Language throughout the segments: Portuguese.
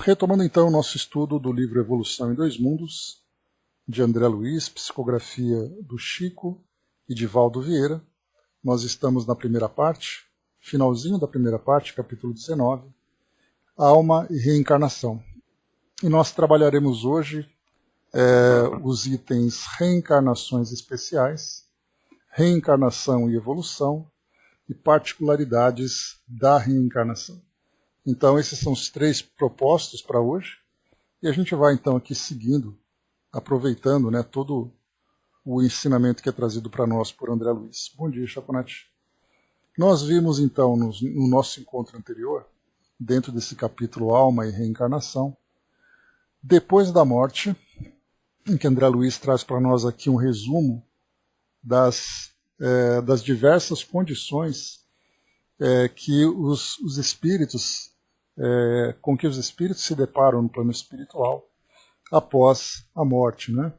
Retomando então o nosso estudo do livro Evolução em Dois Mundos, de André Luiz, psicografia do Chico e de Valdo Vieira, nós estamos na primeira parte, finalzinho da primeira parte, capítulo 19, Alma e Reencarnação. E nós trabalharemos hoje os itens Reencarnações Especiais, Reencarnação e Evolução e Particularidades da Reencarnação. Então esses são os três propostos para hoje, e a gente vai então aqui seguindo, aproveitando todo o ensinamento que é trazido para nós por André Luiz. Bom dia, Chaponati. Nós vimos então no nosso encontro anterior, dentro desse capítulo Alma e Reencarnação, depois da morte, em que André Luiz traz para nós aqui um resumo das diversas condições que os espíritos, com que os espíritos se deparam no plano espiritual após a morte, né?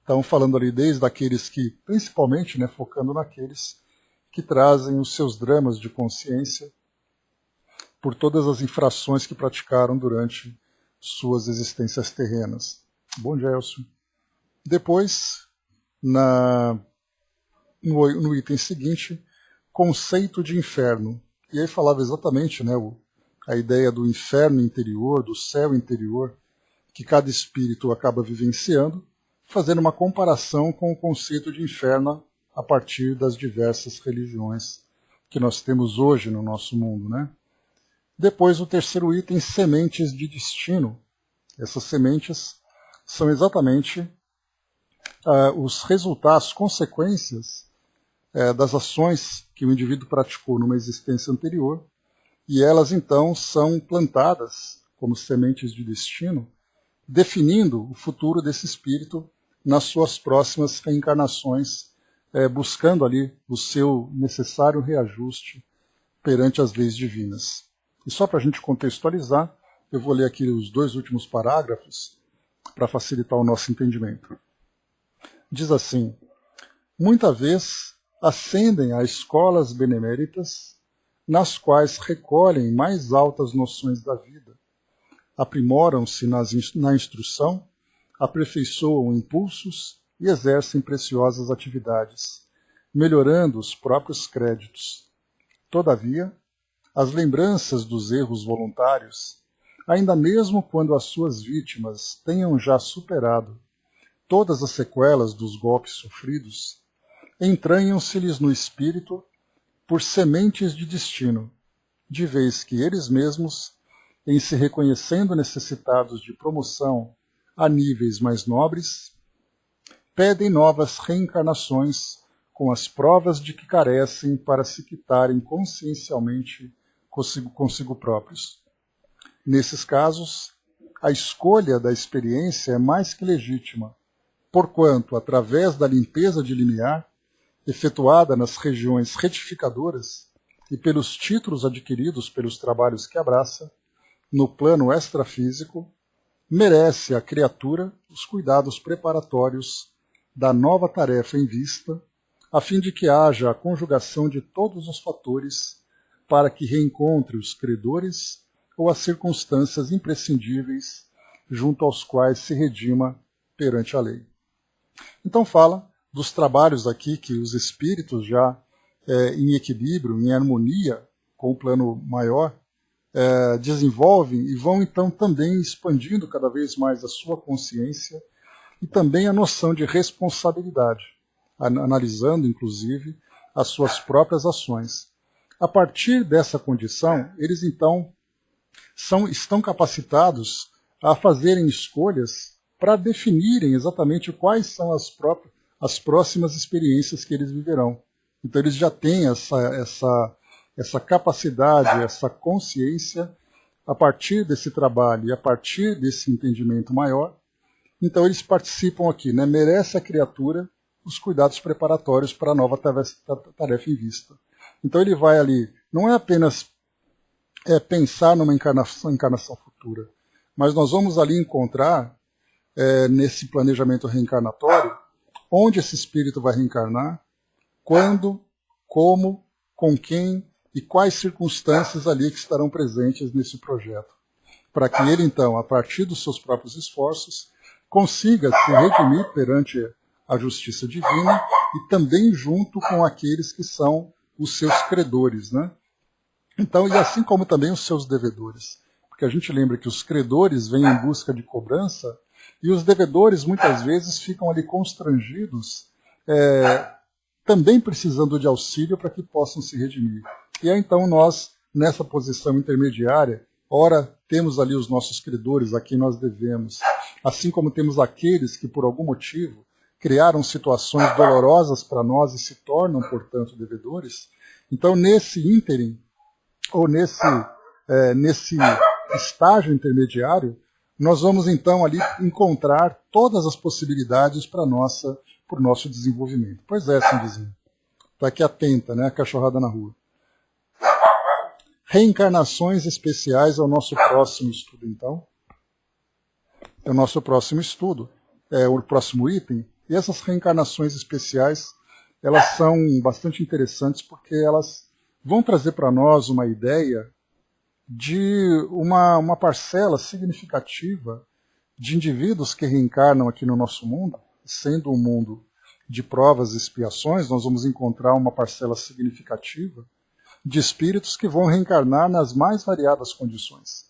Então, falando ali desde aqueles que, principalmente, focando naqueles que trazem os seus dramas de consciência por todas as infrações que praticaram durante suas existências terrenas. Bom dia, Elcio. Depois, no item seguinte, conceito de inferno. E aí falava exatamente a ideia do inferno interior, do céu interior, que cada espírito acaba vivenciando, fazendo uma comparação com o conceito de inferno a partir das diversas religiões que nós temos hoje no nosso mundo, né? Depois, o terceiro item, sementes de destino. Essas sementes são exatamente os resultados, as consequências das ações que o indivíduo praticou numa existência anterior, e elas então são plantadas como sementes de destino, definindo o futuro desse espírito nas suas próximas reencarnações, buscando ali o seu necessário reajuste perante as leis divinas. E só para a gente contextualizar, eu vou ler aqui os dois últimos parágrafos para facilitar o nosso entendimento. Diz assim: muita vez ascendem a escolas beneméritas, nas quais recolhem mais altas noções da vida, aprimoram-se na instrução, aperfeiçoam impulsos e exercem preciosas atividades, melhorando os próprios créditos. Todavia, as lembranças dos erros voluntários, ainda mesmo quando as suas vítimas tenham já superado todas as sequelas dos golpes sofridos, entranham-se-lhes no espírito por sementes de destino, de vez que eles mesmos, em se reconhecendo necessitados de promoção a níveis mais nobres, pedem novas reencarnações com as provas de que carecem para se quitarem consciencialmente consigo próprios. Nesses casos, a escolha da experiência é mais que legítima, porquanto, através da limpeza de limiar, efetuada nas regiões retificadoras e pelos títulos adquiridos pelos trabalhos que abraça, no plano extrafísico, merece a criatura os cuidados preparatórios da nova tarefa em vista, a fim de que haja a conjugação de todos os fatores para que reencontre os credores ou as circunstâncias imprescindíveis junto aos quais se redima perante a lei. Então fala dos trabalhos aqui que os espíritos já em equilíbrio, em harmonia com o plano maior, desenvolvem e vão então também expandindo cada vez mais a sua consciência e também a noção de responsabilidade, analisando inclusive as suas próprias ações. A partir dessa condição, eles então estão capacitados a fazerem escolhas para definirem exatamente quais são as próximas experiências que eles viverão. Então eles já têm essa capacidade, essa consciência, a partir desse trabalho e a partir desse entendimento maior. Então eles participam aqui, merece a criatura os cuidados preparatórios para a nova tarefa em vista. Então ele vai ali, não é apenas pensar numa encarnação futura, mas nós vamos ali encontrar, nesse planejamento reencarnatório, onde esse espírito vai reencarnar, quando, como, com quem e quais circunstâncias ali que estarão presentes nesse projeto. para que ele, então, a partir dos seus próprios esforços, consiga se redimir perante a justiça divina e também junto com aqueles que são os seus credores, né? Então, e assim como também os seus devedores. Porque a gente lembra que os credores vêm em busca de cobrança e os devedores muitas vezes ficam ali constrangidos, também precisando de auxílio para que possam se redimir. E aí, então, nós, nessa posição intermediária, ora temos ali os nossos credores a quem nós devemos, assim como temos aqueles que, por algum motivo, criaram situações dolorosas para nós e se tornam, portanto, devedores. Então, nesse ínterim, ou nesse estágio intermediário, nós vamos então ali encontrar todas as possibilidades para o nosso desenvolvimento. Pois é, Cindizinho. Está aqui atenta, né? A cachorrada na rua. Reencarnações especiais é o nosso próximo estudo, então. É o nosso próximo estudo, é o próximo item. E essas reencarnações especiais, elas são bastante interessantes porque elas vão trazer para nós uma ideia de uma parcela significativa de indivíduos que reencarnam aqui no nosso mundo, sendo um mundo de provas e expiações, nós vamos encontrar uma parcela significativa de espíritos que vão reencarnar nas mais variadas condições.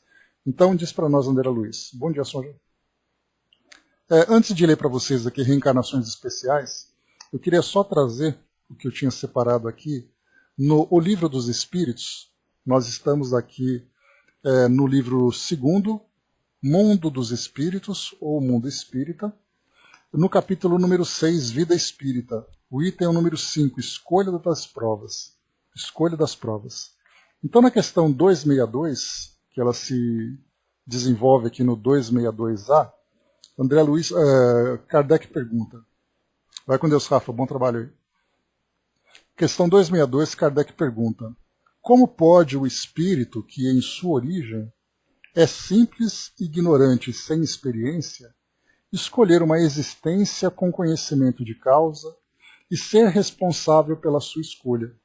Então, diz para nós, André Luiz. Bom dia, senhor. Antes de ler para vocês aqui reencarnações especiais, eu queria só trazer o que eu tinha separado aqui no O Livro dos Espíritos. Nós estamos aqui no livro 2º, Mundo dos Espíritos, ou Mundo Espírita, no capítulo número 6, Vida Espírita. O item é o número 5, Escolha das Provas. Escolha das Provas. Então, na questão 262, que ela se desenvolve aqui no 262A, André Luiz, Kardec pergunta. Vai com Deus, Rafa, bom trabalho aí. Questão 262, Kardec pergunta: como pode o espírito, que em sua origem é simples, ignorante e sem experiência, escolher uma existência com conhecimento de causa e ser responsável pela sua escolha?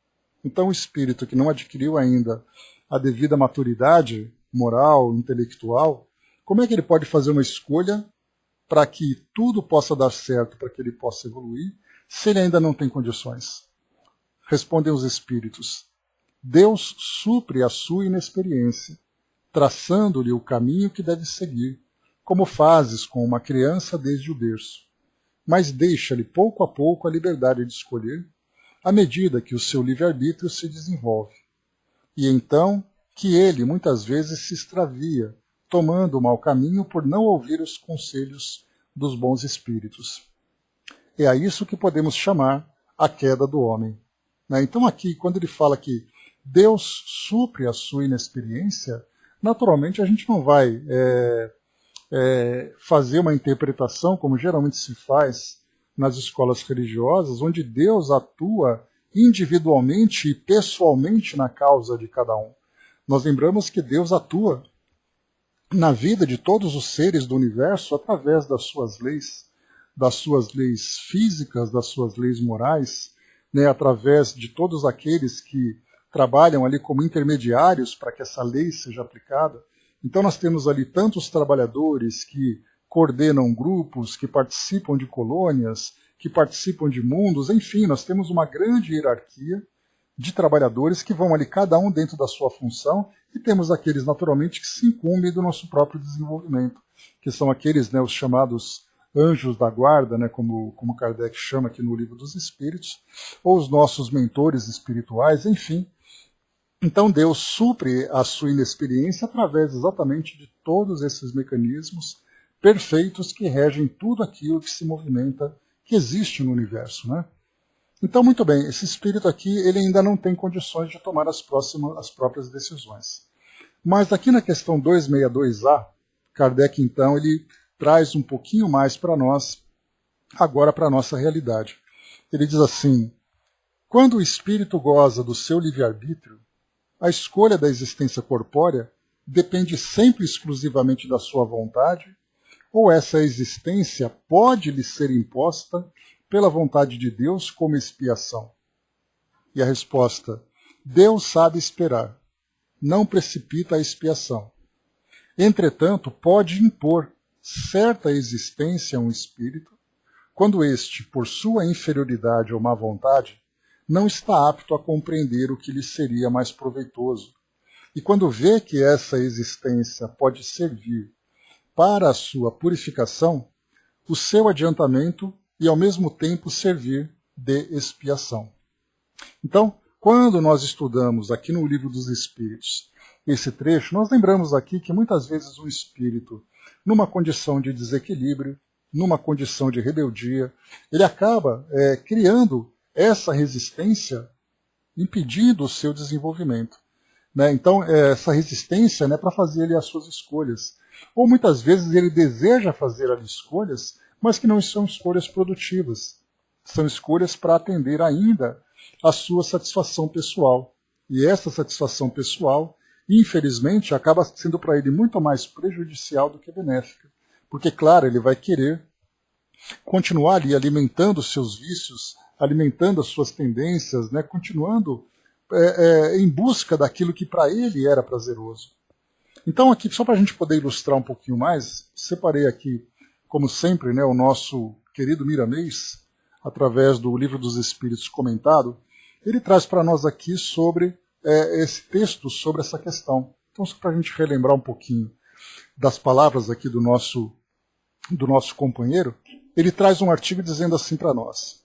Então, o espírito que não adquiriu ainda a devida maturidade moral, intelectual, como é que ele pode fazer uma escolha para que tudo possa dar certo, para que ele possa evoluir, se ele ainda não tem condições? Respondem os espíritos: Deus supre a sua inexperiência, traçando-lhe o caminho que deve seguir, como fazes com uma criança desde o berço. Mas deixa-lhe pouco a pouco a liberdade de escolher, à medida que o seu livre-arbítrio se desenvolve. E então que ele muitas vezes se extravia, tomando o mau caminho por não ouvir os conselhos dos bons espíritos. É a isso que podemos chamar a queda do homem. Então aqui, quando ele fala que Deus supre a sua inexperiência, naturalmente a gente não vai fazer uma interpretação, como geralmente se faz nas escolas religiosas, onde Deus atua individualmente e pessoalmente na causa de cada um. Nós lembramos que Deus atua na vida de todos os seres do universo através das suas leis físicas, das suas leis morais, através de todos aqueles que trabalham ali como intermediários para que essa lei seja aplicada. Então nós temos ali tantos trabalhadores que coordenam grupos, que participam de colônias, que participam de mundos, enfim, nós temos uma grande hierarquia de trabalhadores que vão ali cada um dentro da sua função, e temos aqueles naturalmente que se incumbem do nosso próprio desenvolvimento, que são aqueles, os chamados anjos da guarda, como Kardec chama aqui no Livro dos Espíritos, ou os nossos mentores espirituais, enfim. Então Deus supre a sua inexperiência através exatamente de todos esses mecanismos perfeitos que regem tudo aquilo que se movimenta, que existe no universo, Então, muito bem, esse espírito aqui ele ainda não tem condições de tomar as próprias decisões. Mas aqui na questão 262A, Kardec, então, ele traz um pouquinho mais para nós, agora para a nossa realidade. Ele diz assim: quando o espírito goza do seu livre-arbítrio, a escolha da existência corpórea depende sempre exclusivamente da sua vontade, ou essa existência pode lhe ser imposta pela vontade de Deus como expiação? E a resposta: Deus sabe esperar, não precipita a expiação. Entretanto, pode impor certa existência a um espírito, quando este, por sua inferioridade ou má vontade, não está apto a compreender o que lhe seria mais proveitoso, e quando vê que essa existência pode servir para a sua purificação, o seu adiantamento e ao mesmo tempo servir de expiação. Então, quando nós estudamos aqui no Livro dos Espíritos esse trecho, nós lembramos aqui que muitas vezes o espírito, numa condição de desequilíbrio, numa condição de rebeldia, ele acaba criando essa resistência, impedindo o seu desenvolvimento. Né? Então, essa resistência para fazer ele as suas escolhas. Ou muitas vezes ele deseja fazer ali escolhas, mas que não são escolhas produtivas. São escolhas para atender ainda à sua satisfação pessoal. E essa satisfação pessoal, infelizmente, acaba sendo para ele muito mais prejudicial do que benéfica. Porque, claro, ele vai querer continuar ali alimentando os seus vícios, alimentando as suas tendências, continuando em busca daquilo que para ele era prazeroso. Então, aqui, só para a gente poder ilustrar um pouquinho mais, separei aqui, como sempre, o nosso querido Miramês, através do Livro dos Espíritos comentado, ele traz para nós aqui sobre esse texto, sobre essa questão. Então, só para a gente relembrar um pouquinho das palavras aqui do nosso companheiro, ele traz um artigo dizendo assim para nós: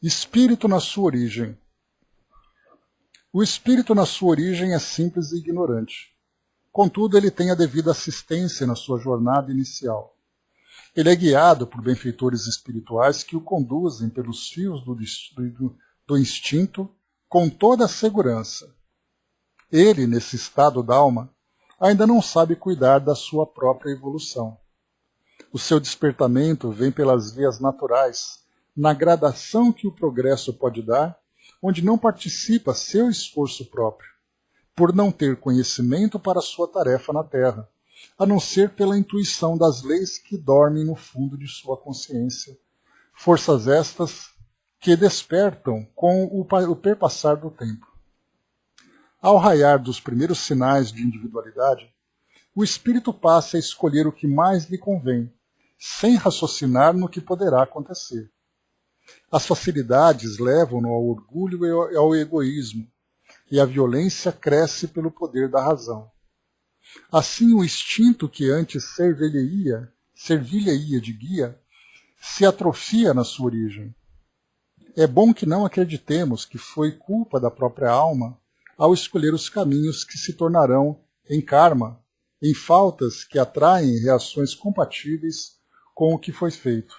Espírito na sua origem. O espírito na sua origem é simples e ignorante. Contudo, ele tem a devida assistência na sua jornada inicial. Ele é guiado por benfeitores espirituais que o conduzem pelos fios do instinto com toda a segurança. Ele, nesse estado d'alma, ainda não sabe cuidar da sua própria evolução. O seu despertamento vem pelas vias naturais, na gradação que o progresso pode dar, onde não participa seu esforço próprio, por não ter conhecimento para sua tarefa na Terra, a não ser pela intuição das leis que dormem no fundo de sua consciência, forças estas que despertam com o perpassar do tempo. Ao raiar dos primeiros sinais de individualidade, o espírito passa a escolher o que mais lhe convém, sem raciocinar no que poderá acontecer. As facilidades levam-no ao orgulho e ao egoísmo, e a violência cresce pelo poder da razão. Assim, o instinto que antes servilhe-ia de guia, se atrofia na sua origem. É bom que não acreditemos que foi culpa da própria alma ao escolher os caminhos que se tornarão em karma, em faltas que atraem reações compatíveis com o que foi feito.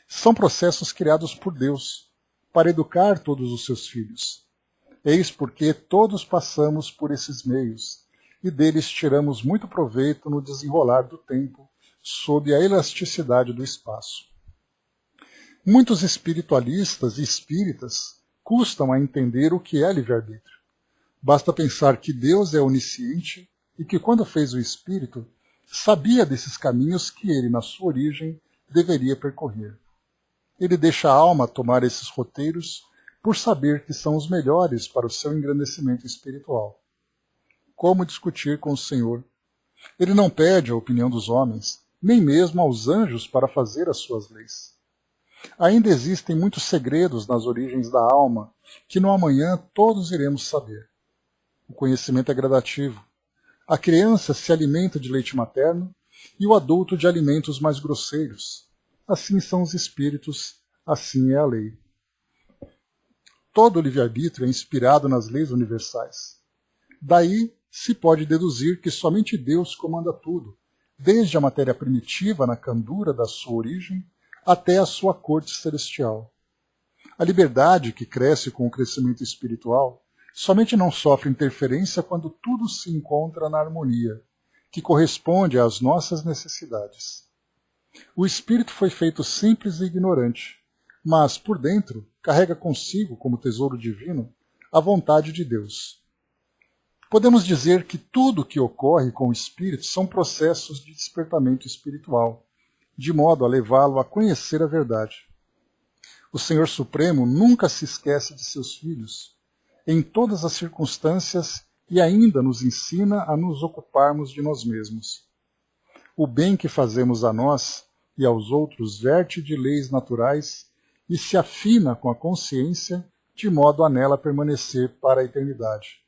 São processos criados por Deus para educar todos os seus filhos. Eis porque todos passamos por esses meios e deles tiramos muito proveito no desenrolar do tempo, sob a elasticidade do espaço. Muitos espiritualistas e espíritas custam a entender o que é livre-arbítrio. Basta pensar que Deus é onisciente e que, quando fez o espírito, sabia desses caminhos que ele, na sua origem, deveria percorrer. Ele deixa a alma tomar esses roteiros por saber que são os melhores para o seu engrandecimento espiritual. Como discutir com o Senhor? Ele não pede a opinião dos homens, nem mesmo aos anjos para fazer as suas leis. Ainda existem muitos segredos nas origens da alma que no amanhã todos iremos saber. O conhecimento é gradativo. A criança se alimenta de leite materno e o adulto de alimentos mais grosseiros. Assim são os espíritos, assim é a lei. Todo o livre-arbítrio é inspirado nas leis universais. Daí se pode deduzir que somente Deus comanda tudo, desde a matéria primitiva na candura da sua origem até a sua corte celestial. A liberdade que cresce com o crescimento espiritual somente não sofre interferência quando tudo se encontra na harmonia, que corresponde às nossas necessidades. O espírito foi feito simples e ignorante, mas, por dentro, carrega consigo, como tesouro divino, a vontade de Deus. Podemos dizer que tudo o que ocorre com o espírito são processos de despertamento espiritual, de modo a levá-lo a conhecer a verdade. O Senhor Supremo nunca se esquece de seus filhos. Em todas as circunstâncias, e ainda nos ensina a nos ocuparmos de nós mesmos. O bem que fazemos a nós e aos outros verte de leis naturais e se afina com a consciência, de modo a nela permanecer para a eternidade.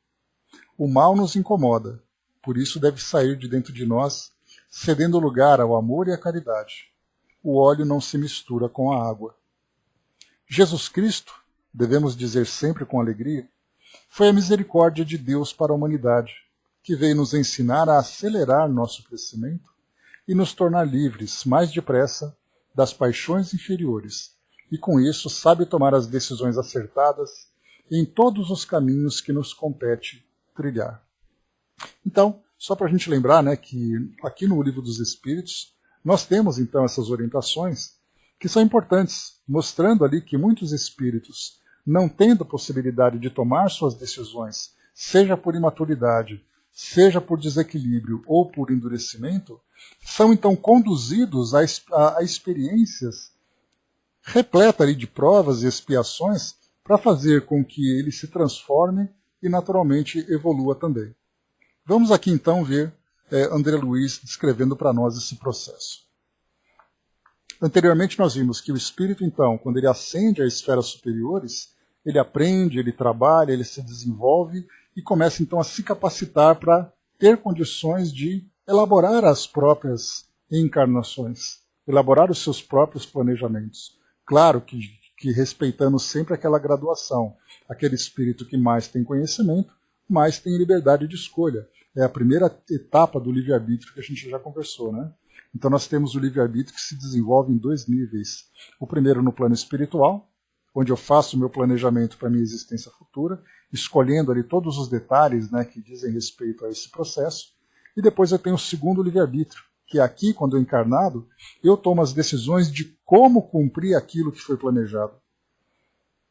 O mal nos incomoda, por isso deve sair de dentro de nós, cedendo lugar ao amor e à caridade. O óleo não se mistura com a água. Jesus Cristo, devemos dizer sempre com alegria, foi a misericórdia de Deus para a humanidade, que veio nos ensinar a acelerar nosso crescimento e nos tornar livres mais depressa das paixões inferiores, e com isso sabe tomar as decisões acertadas em todos os caminhos que nos compete trilhar. Então, só para a gente lembrar, né, que aqui no Livro dos Espíritos nós temos então essas orientações que são importantes, mostrando ali que muitos espíritos, não tendo a possibilidade de tomar suas decisões, seja por imaturidade, seja por desequilíbrio ou por endurecimento, são então conduzidos a experiências repletas ali de provas e expiações para fazer com que ele se transforme e naturalmente evolua também. Vamos aqui então ver André Luiz descrevendo para nós esse processo. Anteriormente nós vimos que o espírito então, quando ele ascende a esferas superiores, ele aprende, ele trabalha, ele se desenvolve e começa então a se capacitar para ter condições de elaborar as próprias encarnações, elaborar os seus próprios planejamentos. Claro que respeitando sempre aquela graduação. Aquele espírito que mais tem conhecimento, mais tem liberdade de escolha. É a primeira etapa do livre-arbítrio que a gente já conversou, né? Então nós temos o livre-arbítrio que se desenvolve em 2 níveis. O primeiro no plano espiritual, onde eu faço o meu planejamento para a minha existência futura, escolhendo ali todos os detalhes, né, que dizem respeito a esse processo. E depois eu tenho o segundo livre-arbítrio, que é aqui, quando eu encarnado, eu tomo as decisões de como cumprir aquilo que foi planejado.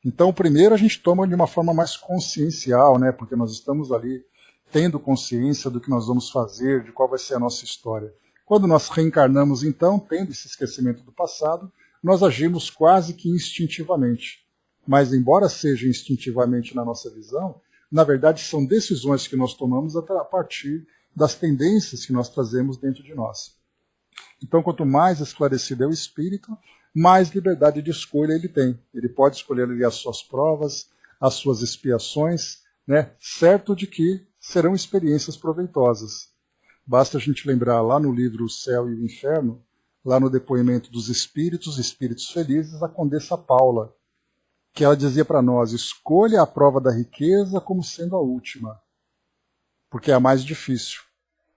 Então, o primeiro a gente toma de uma forma mais consciencial, né, porque nós estamos ali tendo consciência do que nós vamos fazer, de qual vai ser a nossa história. Quando nós reencarnamos, então, tendo esse esquecimento do passado, nós agimos quase que instintivamente. Mas, embora seja instintivamente na nossa visão, na verdade são decisões que nós tomamos a partir das tendências que nós trazemos dentro de nós. Então, quanto mais esclarecido é o espírito, mais liberdade de escolha ele tem. Ele pode escolher ali as suas provas, as suas expiações, né, certo de que serão experiências proveitosas. Basta a gente lembrar lá no livro O Céu e o Inferno, lá no depoimento dos espíritos felizes, a Condessa Paula, que ela dizia para nós, escolha a prova da riqueza como sendo a última, porque é a mais difícil.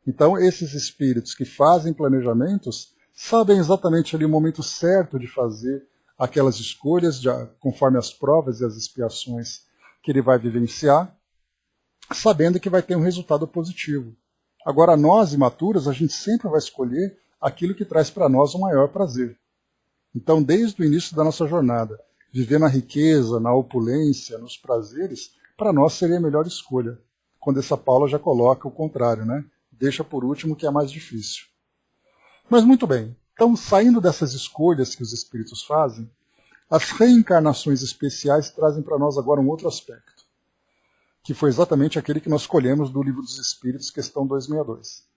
Então, esses espíritos que fazem planejamentos sabem exatamente ali o momento certo de fazer aquelas escolhas, conforme as provas e as expiações que ele vai vivenciar, sabendo que vai ter um resultado positivo. Agora, nós, imaturos, a gente sempre vai escolher aquilo que traz para nós o maior prazer. Então, desde o início da nossa jornada, viver na riqueza, na opulência, nos prazeres, para nós seria a melhor escolha. Quando essa Paula já coloca o contrário, né? Deixa por último que é mais difícil. Mas muito bem, então saindo dessas escolhas que os espíritos fazem, as reencarnações especiais trazem para nós agora um outro aspecto, que foi exatamente aquele que nós escolhemos do Livro dos Espíritos, questão 262.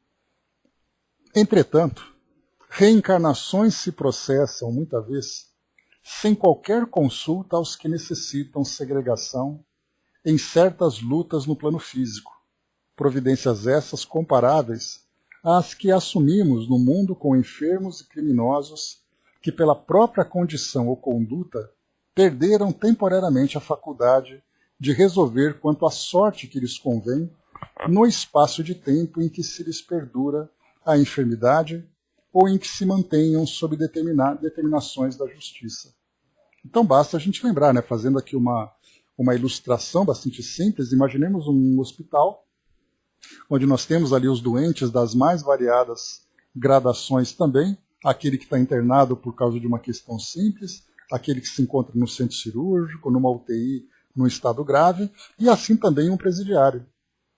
Entretanto, reencarnações se processam, muitas vezes, sem qualquer consulta aos que necessitam segregação em certas lutas no plano físico, providências essas comparáveis às que assumimos no mundo com enfermos e criminosos que, pela própria condição ou conduta, perderam temporariamente a faculdade de resolver quanto à sorte que lhes convém no espaço de tempo em que se lhes perdura a enfermidade ou em que se mantenham sob determinações da justiça. Então basta a gente lembrar, né, fazendo aqui uma ilustração bastante simples, imaginemos um hospital onde nós temos ali os doentes das mais variadas gradações também, aquele que está internado por causa de uma questão simples, aquele que se encontra no centro cirúrgico, numa UTI, num estado grave, e assim também um presidiário,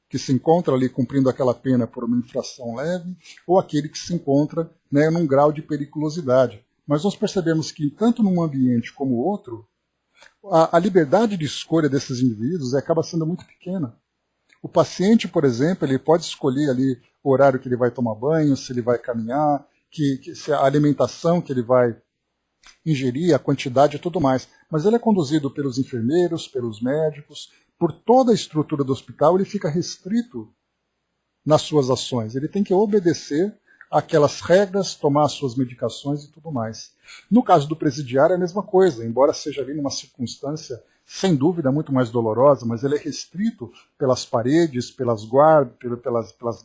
que se encontra ali cumprindo aquela pena por uma infração leve, ou aquele que se encontra, né, num grau de periculosidade. Mas nós percebemos que, tanto num ambiente como outro, a liberdade de escolha desses indivíduos acaba sendo muito pequena. O paciente, por exemplo, ele pode escolher ali o horário que ele vai tomar banho, se ele vai caminhar, se a alimentação que ele vai ingerir, a quantidade e tudo mais. Mas ele é conduzido pelos enfermeiros, pelos médicos, por toda a estrutura do hospital, ele fica restrito nas suas ações. Ele tem que obedecer aquelas regras, tomar as suas medicações e tudo mais. No caso do presidiário é a mesma coisa, embora seja ali numa circunstância, sem dúvida, muito mais dolorosa, mas ele é restrito pelas paredes, pelas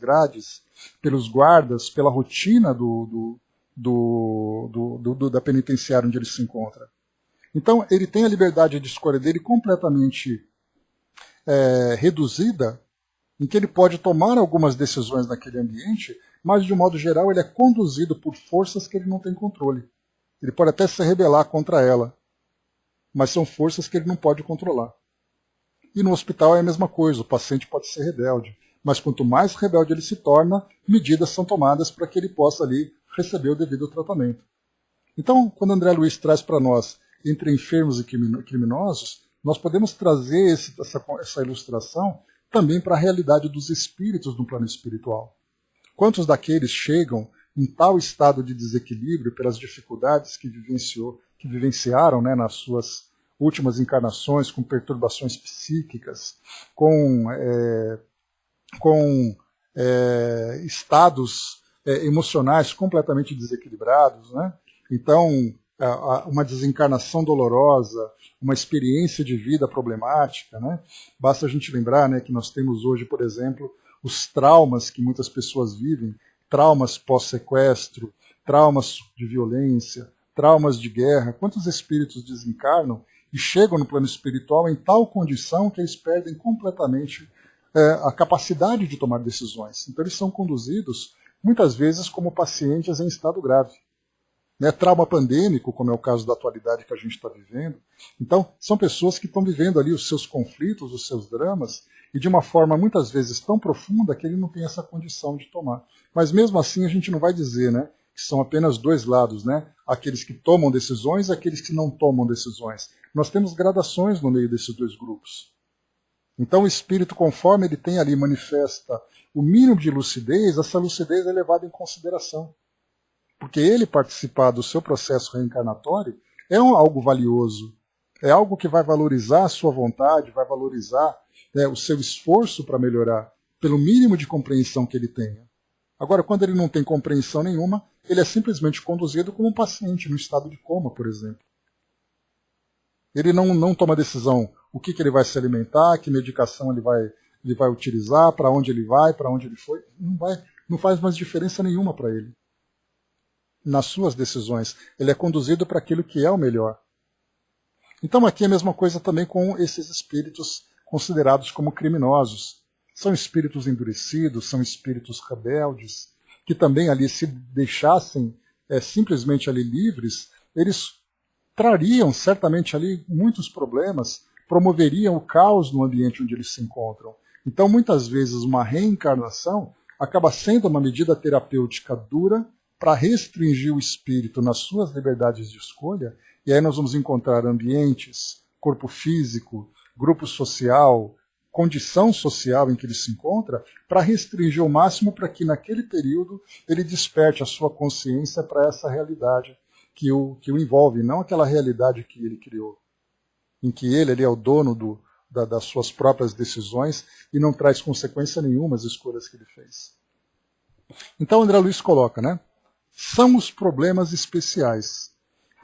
grades, pelos guardas, pela rotina da penitenciária onde ele se encontra. Então, ele tem a liberdade de escolha dele completamente reduzida, em que ele pode tomar algumas decisões naquele ambiente, mas, de um modo geral, ele é conduzido por forças que ele não tem controle. Ele pode até se rebelar contra ela, mas são forças que ele não pode controlar. E no hospital é a mesma coisa, o paciente pode ser rebelde, mas quanto mais rebelde ele se torna, medidas são tomadas para que ele possa ali receber o devido tratamento. Então, quando André Luiz traz para nós entre enfermos e criminosos, nós podemos trazer essa ilustração também para a realidade dos espíritos no plano espiritual. Quantos daqueles chegam em tal estado de desequilíbrio pelas dificuldades que vivenciaram, né, nas suas últimas encarnações, com perturbações psíquicas, com estados emocionais completamente desequilibrados, né? Então, uma desencarnação dolorosa, uma experiência de vida problemática, né? Basta a gente lembrar, né, que nós temos hoje, por exemplo, os traumas que muitas pessoas vivem, traumas pós-sequestro, traumas de violência, traumas de guerra. Quantos espíritos desencarnam e chegam no plano espiritual em tal condição que eles perdem completamente a capacidade de tomar decisões. Então eles são conduzidos, muitas vezes, como pacientes em estado grave. Trauma pandêmico, como é o caso da atualidade que a gente está vivendo. Então, são pessoas que estão vivendo ali os seus conflitos, os seus dramas, e de uma forma muitas vezes tão profunda que ele não tem essa condição de tomar. Mas mesmo assim a gente não vai dizer, né, que são apenas dois lados, né? Aqueles que tomam decisões e aqueles que não tomam decisões. Nós temos gradações no meio desses dois grupos. Então o espírito, conforme ele tem ali, manifesta o mínimo de lucidez, essa lucidez é levada em consideração. Porque ele participar do seu processo reencarnatório é algo valioso, é algo que vai valorizar a sua vontade, vai valorizar o seu esforço para melhorar, pelo mínimo de compreensão que ele tenha. Agora, quando ele não tem compreensão nenhuma, ele é simplesmente conduzido como um paciente no estado de coma, por exemplo. Ele não toma decisão o que ele vai se alimentar, que medicação ele vai utilizar, para onde ele vai, para onde ele foi. Não faz mais diferença nenhuma para ele. Nas suas decisões, ele é conduzido para aquilo que é o melhor. Então aqui é a mesma coisa também com esses espíritos considerados como criminosos. São espíritos endurecidos, são espíritos rebeldes, que também ali, se deixassem simplesmente ali livres, eles trariam certamente ali muitos problemas, promoveriam o caos no ambiente onde eles se encontram. Então muitas vezes uma reencarnação acaba sendo uma medida terapêutica dura, para restringir o espírito nas suas liberdades de escolha, e aí nós vamos encontrar ambientes, corpo físico, grupo social, condição social em que ele se encontra, para restringir ao máximo para que naquele período ele desperte a sua consciência para essa realidade que o envolve, não aquela realidade que ele criou, em que ele é o dono das suas próprias decisões e não traz consequência nenhuma às escolhas que ele fez. Então André Luiz coloca, né? São os problemas especiais,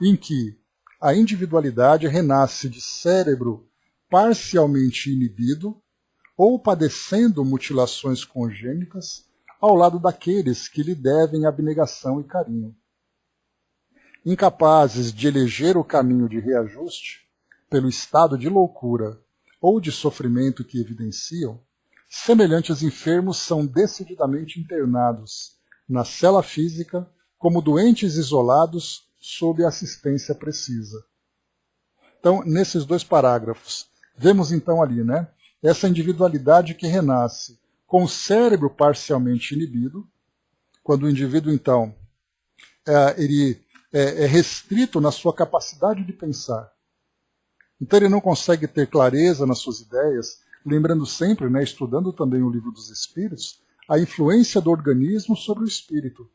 em que a individualidade renasce de cérebro parcialmente inibido ou padecendo mutilações congênitas ao lado daqueles que lhe devem abnegação e carinho. Incapazes de eleger o caminho de reajuste, pelo estado de loucura ou de sofrimento que evidenciam, semelhantes enfermos são decididamente internados na cela física como doentes isolados sob assistência precisa. Então, nesses dois parágrafos, vemos então ali, né, essa individualidade que renasce com o cérebro parcialmente inibido, quando o indivíduo, então, ele é restrito na sua capacidade de pensar. Então ele não consegue ter clareza nas suas ideias, lembrando sempre, né, estudando também o Livro dos Espíritos, a influência do organismo sobre o espírito.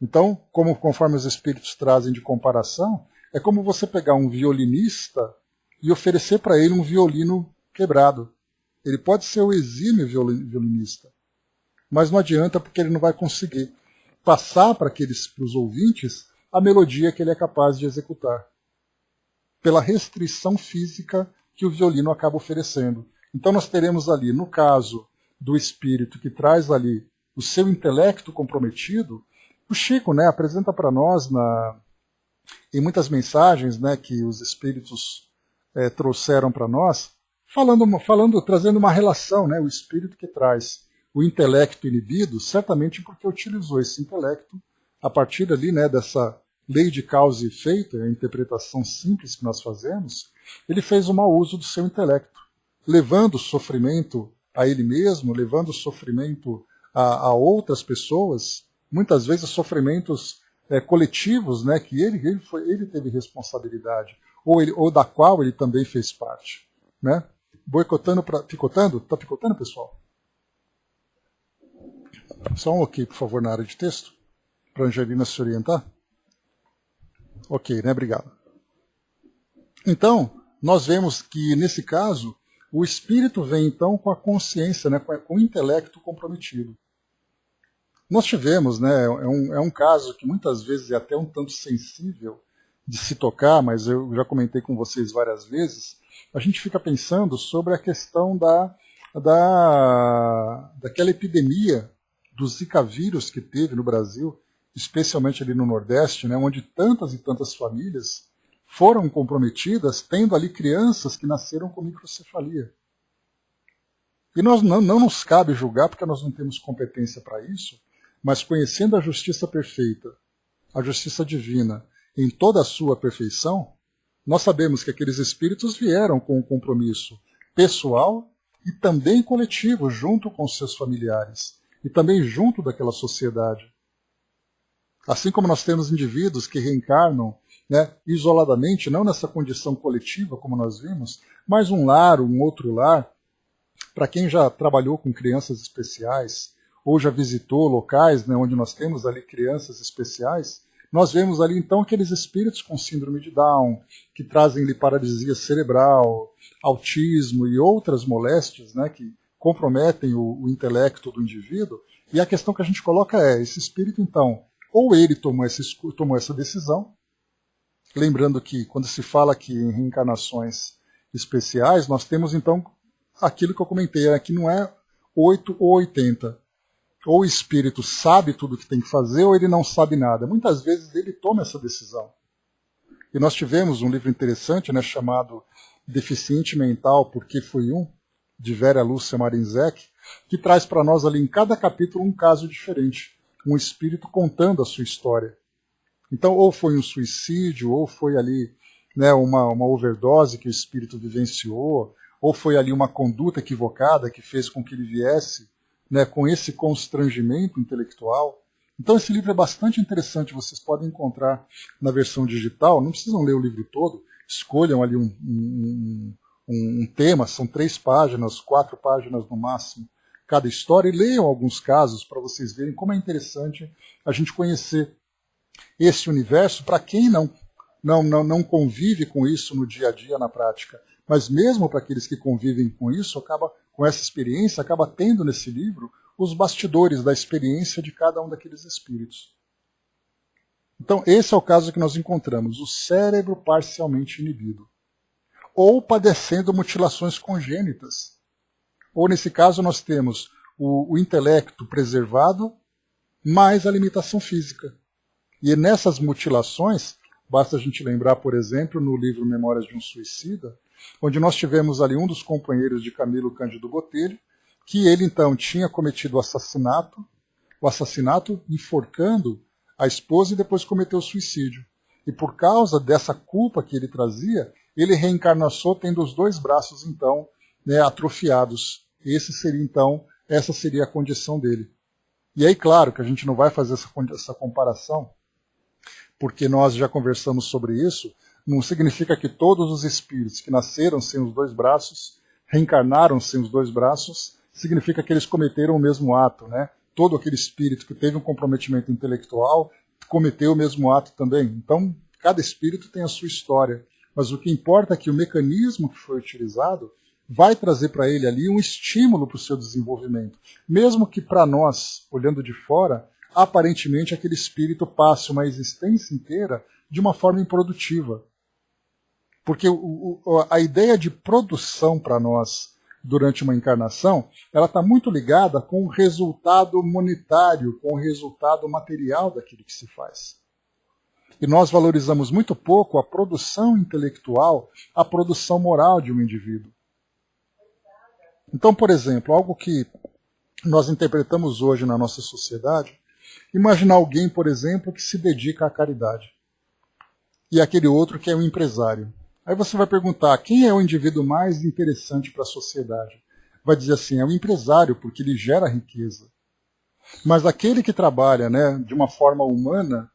Então, conforme os espíritos trazem de comparação, é como você pegar um violinista e oferecer para ele um violino quebrado. Ele pode ser o exímio violinista, mas não adianta porque ele não vai conseguir passar para os ouvintes a melodia que ele é capaz de executar, pela restrição física que o violino acaba oferecendo. Então nós teremos ali, no caso do espírito que traz ali o seu intelecto comprometido, o Chico, né, apresenta para nós em muitas mensagens, né, que os espíritos trouxeram para nós, trazendo uma relação, né, o espírito que traz o intelecto inibido, certamente porque utilizou esse intelecto a partir ali, né, dessa lei de causa e efeito, a interpretação simples que nós fazemos, ele fez um mau uso do seu intelecto, levando sofrimento a ele mesmo, levando sofrimento a outras pessoas, muitas vezes sofrimentos coletivos, né, que ele teve responsabilidade, ou da qual ele também fez parte. Né? Picotando? Está picotando, pessoal? Só um ok, por favor, na área de texto, para a Angelina se orientar. Ok, né? Obrigado. Então, nós vemos que, nesse caso, o espírito vem, então, com a consciência, né, com o intelecto comprometido. Nós tivemos, né, é um caso que muitas vezes é até um tanto sensível de se tocar, mas eu já comentei com vocês várias vezes, a gente fica pensando sobre a questão daquela epidemia do Zika vírus que teve no Brasil, especialmente ali no Nordeste, né, onde tantas e tantas famílias foram comprometidas, tendo ali crianças que nasceram com microcefalia. E nós não nos cabe julgar, porque nós não temos competência para isso, mas conhecendo a justiça perfeita, a justiça divina, em toda a sua perfeição, nós sabemos que aqueles espíritos vieram com um compromisso pessoal e também coletivo, junto com seus familiares, e também junto daquela sociedade. Assim como nós temos indivíduos que reencarnam, né, isoladamente, não nessa condição coletiva, como nós vimos, mas um lar, um outro lar. Para quem já trabalhou com crianças especiais, ou já visitou locais, né, onde nós temos ali crianças especiais, nós vemos ali então aqueles espíritos com síndrome de Down, que trazem-lhe paralisia cerebral, autismo e outras moléstias, né, que comprometem o intelecto do indivíduo. E a questão que a gente coloca é, esse espírito então, ou ele tomou essa decisão, lembrando que quando se fala aqui em reencarnações especiais, nós temos então aquilo que eu comentei, que não é 8 ou 80. Ou o espírito sabe tudo o que tem que fazer, ou ele não sabe nada. Muitas vezes ele toma essa decisão. E nós tivemos um livro interessante, né, chamado Deficiente Mental, Porque Fui Um, de Vera Lúcia Marinzec, que traz para nós ali em cada capítulo um caso diferente. Um espírito contando a sua história. Então, ou foi um suicídio, ou foi ali, né, uma overdose que o espírito vivenciou, ou foi ali uma conduta equivocada que fez com que ele viesse, né, com esse constrangimento intelectual. Então esse livro é bastante interessante, vocês podem encontrar na versão digital, não precisam ler o livro todo, escolham ali um tema, são 3 páginas, 4 páginas no máximo, cada história, e leiam alguns casos para vocês verem como é interessante a gente conhecer esse universo para quem não convive com isso no dia a dia, na prática. Mas mesmo para aqueles que convivem com isso, com essa experiência, acaba tendo nesse livro os bastidores da experiência de cada um daqueles espíritos. Então, esse é o caso que nós encontramos, o cérebro parcialmente inibido, ou padecendo mutilações congênitas. Ou, nesse caso, nós temos o intelecto preservado, mais a limitação física. E nessas mutilações, basta a gente lembrar, por exemplo, no livro Memórias de um Suicida, onde nós tivemos ali um dos companheiros de Camilo Cândido Botelho, que ele então tinha cometido o assassinato enforcando a esposa e depois cometeu o suicídio. E por causa dessa culpa que ele trazia, ele reencarnou tendo os 2 braços então, né, atrofiados. Essa seria a condição dele. E aí, claro, que a gente não vai fazer essa comparação, porque nós já conversamos sobre isso, não significa que todos os espíritos que nasceram sem os 2 braços reencarnaram sem os dois braços, significa que eles cometeram o mesmo ato, né? Todo aquele espírito que teve um comprometimento intelectual cometeu o mesmo ato também. Então, cada espírito tem a sua história. Mas o que importa é que o mecanismo que foi utilizado vai trazer para ele ali um estímulo para o seu desenvolvimento. Mesmo que para nós, olhando de fora, aparentemente aquele espírito passe uma existência inteira de uma forma improdutiva. Porque a ideia de produção para nós durante uma encarnação, ela está muito ligada com o resultado monetário, com o resultado material daquilo que se faz. E nós valorizamos muito pouco a produção intelectual, a produção moral de um indivíduo. Então, por exemplo, algo que nós interpretamos hoje na nossa sociedade, imaginar alguém, por exemplo, que se dedica à caridade. E aquele outro que é um empresário. Aí você vai perguntar, quem é o indivíduo mais interessante para a sociedade? Vai dizer assim, é o empresário, porque ele gera riqueza. Mas aquele que trabalha, né, de uma forma humana,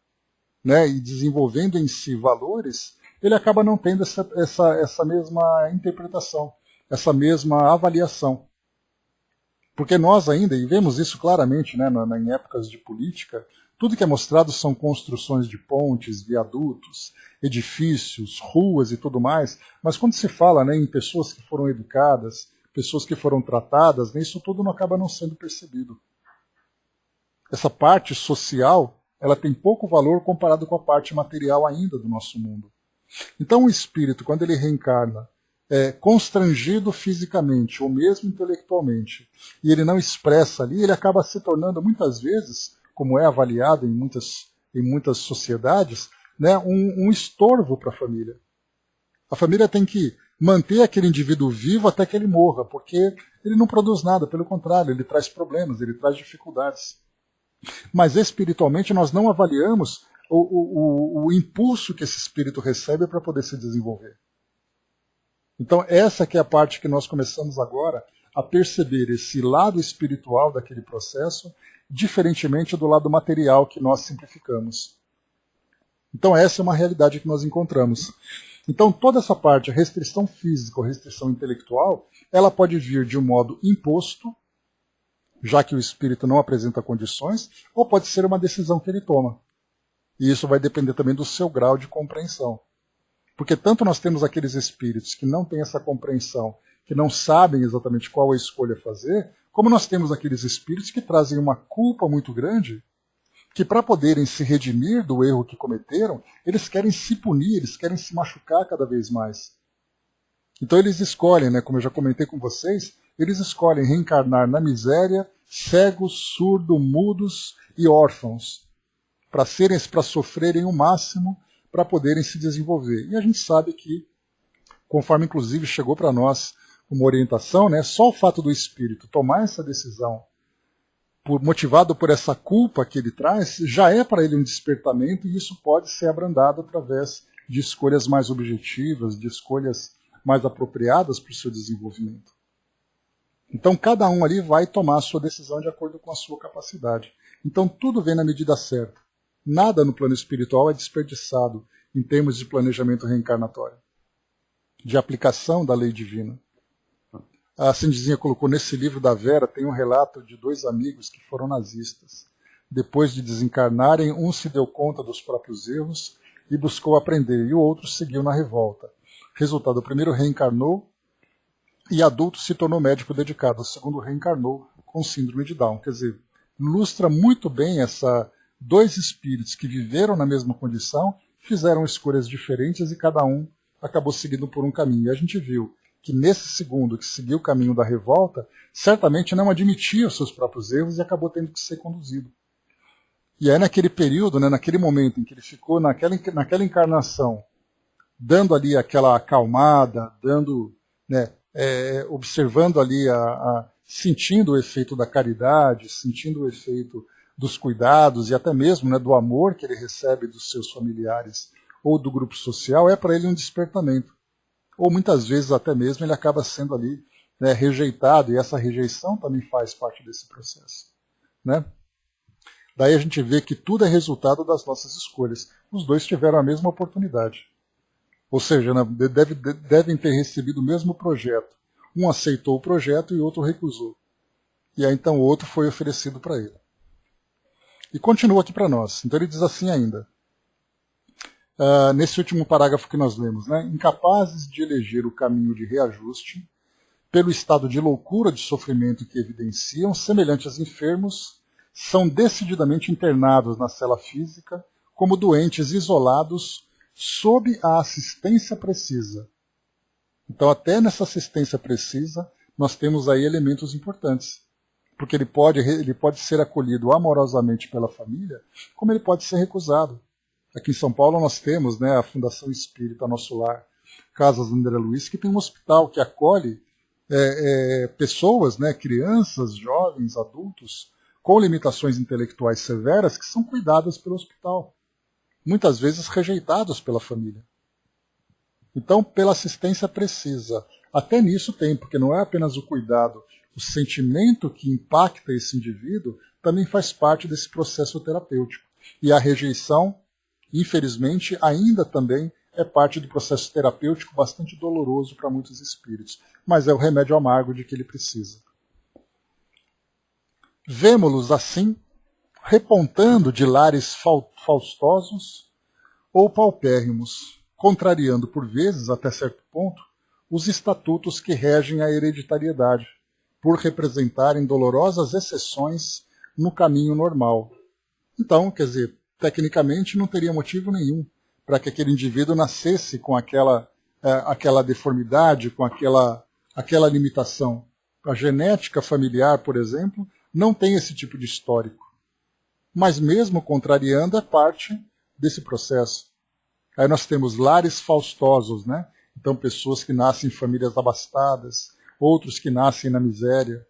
né, e desenvolvendo em si valores, ele acaba não tendo essa mesma interpretação, essa mesma avaliação. Porque nós ainda, e vemos isso claramente, né, em épocas de política, tudo que é mostrado são construções de pontes, viadutos, edifícios, ruas e tudo mais, mas quando se fala, né, em pessoas que foram educadas, pessoas que foram tratadas, né, isso tudo não acaba não sendo percebido. Essa parte social, ela tem pouco valor comparado com a parte material ainda do nosso mundo. Então o espírito, quando ele reencarna, constrangido fisicamente ou mesmo intelectualmente, e ele não expressa ali, ele acaba se tornando muitas vezes, como é avaliado em muitas sociedades, né, um estorvo para a família. A família tem que manter aquele indivíduo vivo até que ele morra, porque ele não produz nada, pelo contrário, ele traz problemas, ele traz dificuldades. Mas espiritualmente nós não avaliamos o impulso que esse espírito recebe para poder se desenvolver. Então essa que é a parte que nós começamos agora a perceber, esse lado espiritual daquele processo, diferentemente do lado material que nós simplificamos. Então essa é uma realidade que nós encontramos. Então toda essa parte, a restrição física ou restrição intelectual, ela pode vir de um modo imposto, já que o espírito não apresenta condições, ou pode ser uma decisão que ele toma. E isso vai depender também do seu grau de compreensão. Porque tanto nós temos aqueles espíritos que não têm essa compreensão, que não sabem exatamente qual a escolha a fazer, como nós temos aqueles espíritos que trazem uma culpa muito grande, que para poderem se redimir do erro que cometeram, eles querem se punir, eles querem se machucar cada vez mais. Então eles escolhem, né, como eu já comentei com vocês, eles escolhem reencarnar na miséria, cegos, surdos, mudos e órfãos, para sofrerem o máximo, para poderem se desenvolver. E a gente sabe que, conforme inclusive chegou para nós uma orientação, né, só o fato do espírito tomar essa decisão, motivado por essa culpa que ele traz, já é para ele um despertamento, e isso pode ser abrandado através de escolhas mais objetivas, de escolhas mais apropriadas para o seu desenvolvimento. Então cada um ali vai tomar a sua decisão de acordo com a sua capacidade. Então tudo vem na medida certa. Nada no plano espiritual é desperdiçado em termos de planejamento reencarnatório, de aplicação da lei divina. A Cindizinha colocou nesse livro da Vera, tem um relato de 2 amigos que foram nazistas. Depois de desencarnarem, um se deu conta dos próprios erros e buscou aprender, e o outro seguiu na revolta. Resultado, o primeiro reencarnou e adulto se tornou médico dedicado, o segundo reencarnou com síndrome de Down. Quer dizer, ilustra muito bem 2 espíritos que viveram na mesma condição, fizeram escolhas diferentes e cada um acabou seguindo por um caminho. E a gente viu que nesse segundo, que seguiu o caminho da revolta, certamente não admitia os seus próprios erros e acabou tendo que ser conduzido. E aí naquele período, né, naquele momento em que ele ficou naquela encarnação, dando ali aquela acalmada, observando ali, sentindo o efeito da caridade, sentindo o efeito dos cuidados e até mesmo, né, do amor que ele recebe dos seus familiares ou do grupo social, é para ele um despertamento. Ou muitas vezes até mesmo ele acaba sendo ali, né, rejeitado, e essa rejeição também faz parte desse processo. Né? Daí a gente vê que tudo é resultado das nossas escolhas. Os 2 tiveram a mesma oportunidade. Ou seja, né, devem ter recebido o mesmo projeto. Um aceitou o projeto e o outro recusou. E aí então o outro foi oferecido para ele. E continua aqui para nós. Então ele diz assim ainda, nesse último parágrafo que nós lemos, né? Incapazes de eleger o caminho de reajuste, pelo estado de loucura de sofrimento que evidenciam, semelhantes enfermos, são decididamente internados na cela física como doentes isolados sob a assistência precisa. Então, até nessa assistência precisa, nós temos aí elementos importantes. Porque ele pode ser acolhido amorosamente pela família, como ele pode ser recusado. Aqui em São Paulo nós temos, né, a Fundação Espírita Nosso Lar, Casas André Luiz, que tem um hospital que acolhe pessoas, né, crianças, jovens, adultos, com limitações intelectuais severas, que são cuidadas pelo hospital. Muitas vezes rejeitados pela família. Então, pela assistência precisa. Até nisso tem, porque não é apenas o cuidado, o sentimento que impacta esse indivíduo também faz parte desse processo terapêutico. E a rejeição, infelizmente, ainda também é parte do processo terapêutico bastante doloroso para muitos espíritos, mas é o remédio amargo de que ele precisa. Vemo-los assim, repontando de lares faustosos ou paupérrimos, contrariando por vezes, até certo ponto, os estatutos que regem a hereditariedade, por representarem dolorosas exceções no caminho normal. Então, quer dizer, tecnicamente não teria motivo nenhum para que aquele indivíduo nascesse com aquela deformidade, com aquela limitação. A genética familiar, por exemplo, não tem esse tipo de histórico. Mas mesmo contrariando, é parte desse processo. Aí nós temos lares faustosos, né? Então pessoas que nascem em famílias abastadas, outros que nascem na miséria.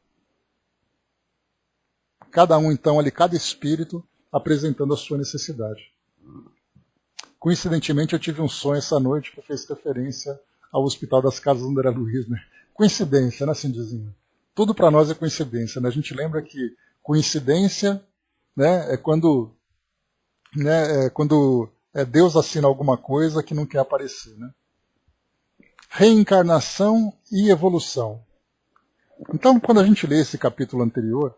Cada um, então, ali, cada espírito apresentando a sua necessidade. Coincidentemente, eu tive um sonho essa noite que fez referência ao Hospital das Casas André Luiz, né? Coincidência, né, Cindizinho? Tudo para nós é coincidência, né? A gente lembra que coincidência, né, é quando Deus assina alguma coisa que não quer aparecer, né? Reencarnação e evolução. Então, quando a gente lê esse capítulo anterior,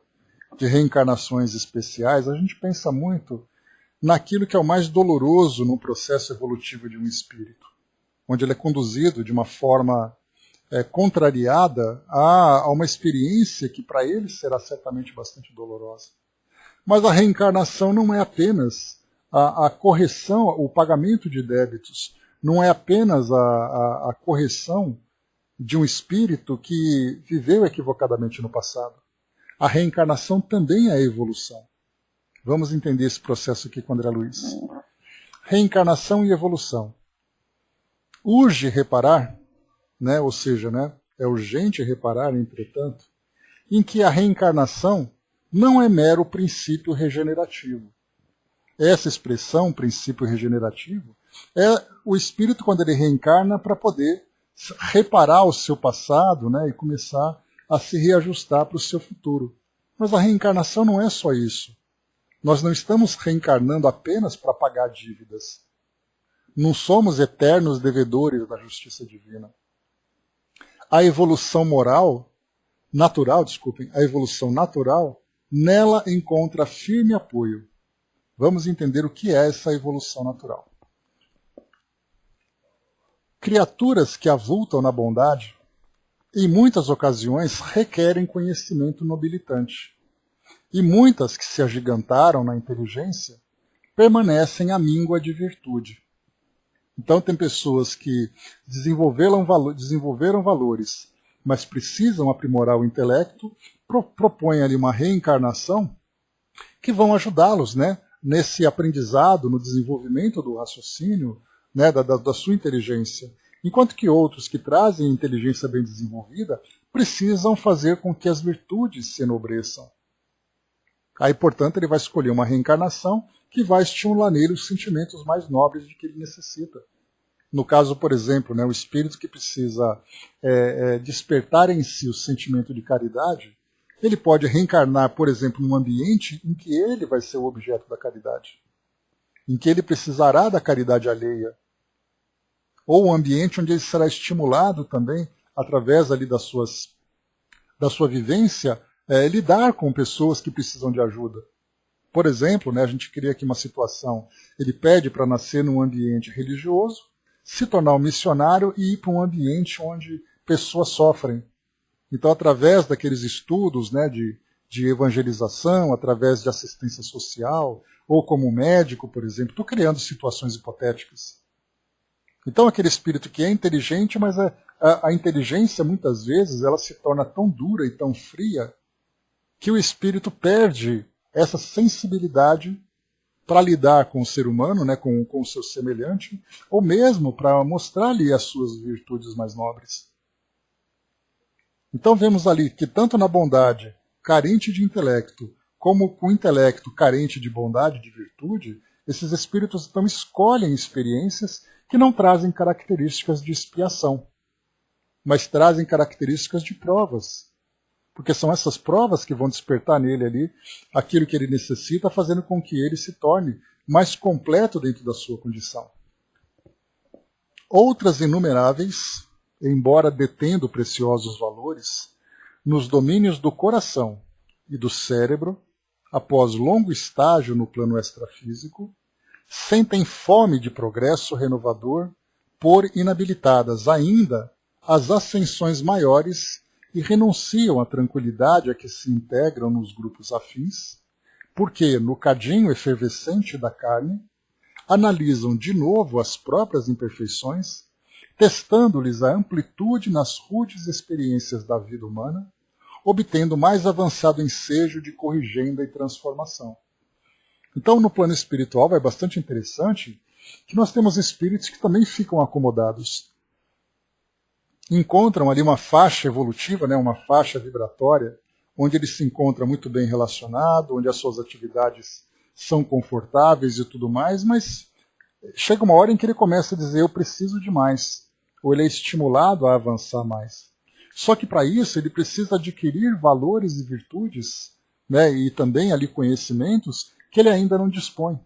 de reencarnações especiais, a gente pensa muito naquilo que é o mais doloroso no processo evolutivo de um espírito, onde ele é conduzido de uma forma contrariada a uma experiência que para ele será certamente bastante dolorosa. Mas a reencarnação não é apenas a correção, o pagamento de débitos, não é apenas a correção de um espírito que viveu equivocadamente no passado. A reencarnação também é a evolução. Vamos entender esse processo aqui com André Luiz. Reencarnação e evolução. Urge reparar, né, ou seja, né, é urgente reparar, entretanto, em que a reencarnação não é mero princípio regenerativo. Essa expressão, princípio regenerativo, é o espírito quando ele reencarna para poder reparar o seu passado, né, e começar a se reajustar para o seu futuro. Mas a reencarnação não é só isso. Nós não estamos reencarnando apenas para pagar dívidas. Não somos eternos devedores da justiça divina. A evolução natural, nela encontra firme apoio. Vamos entender o que é essa evolução natural. Criaturas que avultam na bondade, em muitas ocasiões requerem conhecimento nobilitante. E muitas que se agigantaram na inteligência permanecem à míngua de virtude. Então tem pessoas que desenvolveram valores, mas precisam aprimorar o intelecto, propõem ali uma reencarnação que vão ajudá-los, né, nesse aprendizado, no desenvolvimento do raciocínio, né, da sua inteligência. Enquanto que outros que trazem inteligência bem desenvolvida precisam fazer com que as virtudes se enobreçam. Aí, portanto, ele vai escolher uma reencarnação que vai estimular nele os sentimentos mais nobres de que ele necessita. No caso, por exemplo, né, o espírito que precisa despertar em si o sentimento de caridade, ele pode reencarnar, por exemplo, num ambiente em que ele vai ser o objeto da caridade, em que ele precisará da caridade alheia, ou um ambiente onde ele será estimulado também através ali da sua vivência, lidar com pessoas que precisam de ajuda. Por exemplo, né, a gente cria aqui uma situação, ele pede para nascer num ambiente religioso, se tornar um missionário e ir para um ambiente onde pessoas sofrem. Então, através daqueles estudos, né, de evangelização, através de assistência social, ou como médico, por exemplo, estou criando situações hipotéticas. Então, aquele espírito que é inteligente, mas a inteligência, muitas vezes, ela se torna tão dura e tão fria que o espírito perde essa sensibilidade para lidar com o ser humano, né, com o seu semelhante, ou mesmo para mostrar-lhe as suas virtudes mais nobres. Então vemos ali que tanto na bondade carente de intelecto, como com o intelecto carente de bondade, de virtude, esses espíritos então escolhem experiências que não trazem características de expiação, mas trazem características de provas. Porque são essas provas que vão despertar nele ali aquilo que ele necessita, fazendo com que ele se torne mais completo dentro da sua condição. Outras inumeráveis, embora detendo preciosos valores, nos domínios do coração e do cérebro, após longo estágio no plano extrafísico, sentem fome de progresso renovador por inabilitadas ainda às ascensões maiores e renunciam à tranquilidade a que se integram nos grupos afins, porque, no cadinho efervescente da carne, analisam de novo as próprias imperfeições, testando-lhes a amplitude nas rudes experiências da vida humana, obtendo mais avançado ensejo de corrigenda e transformação. Então, no plano espiritual, é bastante interessante que nós temos espíritos que também ficam acomodados. Encontram ali uma faixa evolutiva, né, uma faixa vibratória, onde ele se encontra muito bem relacionado, onde as suas atividades são confortáveis e tudo mais, mas chega uma hora em que ele começa a dizer, eu preciso de mais, ou ele é estimulado a avançar mais. Só que para isso ele precisa adquirir valores e virtudes, né, e também ali conhecimentos que ele ainda não dispõe.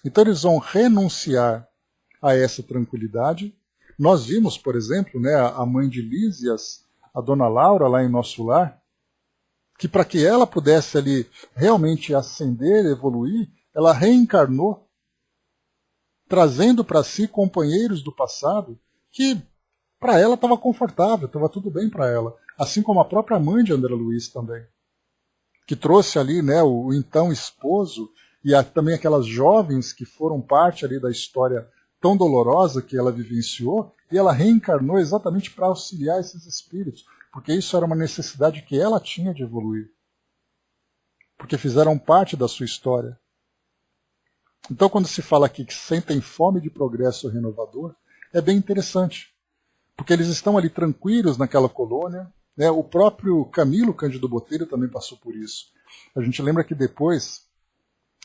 Então eles vão renunciar a essa tranquilidade. Nós vimos, por exemplo, né, a mãe de Lísias, a dona Laura, lá em nosso lar, que para que ela pudesse ali realmente ascender, evoluir, ela reencarnou, trazendo para si companheiros do passado que para ela estava confortável, estava tudo bem para ela. Assim como a própria mãe de André Luiz também, que trouxe ali, né, o então esposo e também aquelas jovens que foram parte ali da história tão dolorosa que ela vivenciou, e ela reencarnou exatamente para auxiliar esses espíritos, porque isso era uma necessidade que ela tinha de evoluir, porque fizeram parte da sua história. Então, quando se fala aqui que sentem fome de progresso renovador, é bem interessante, porque eles estão ali tranquilos naquela colônia, né? O próprio Camilo Cândido Botelho também passou por isso. A gente lembra que depois,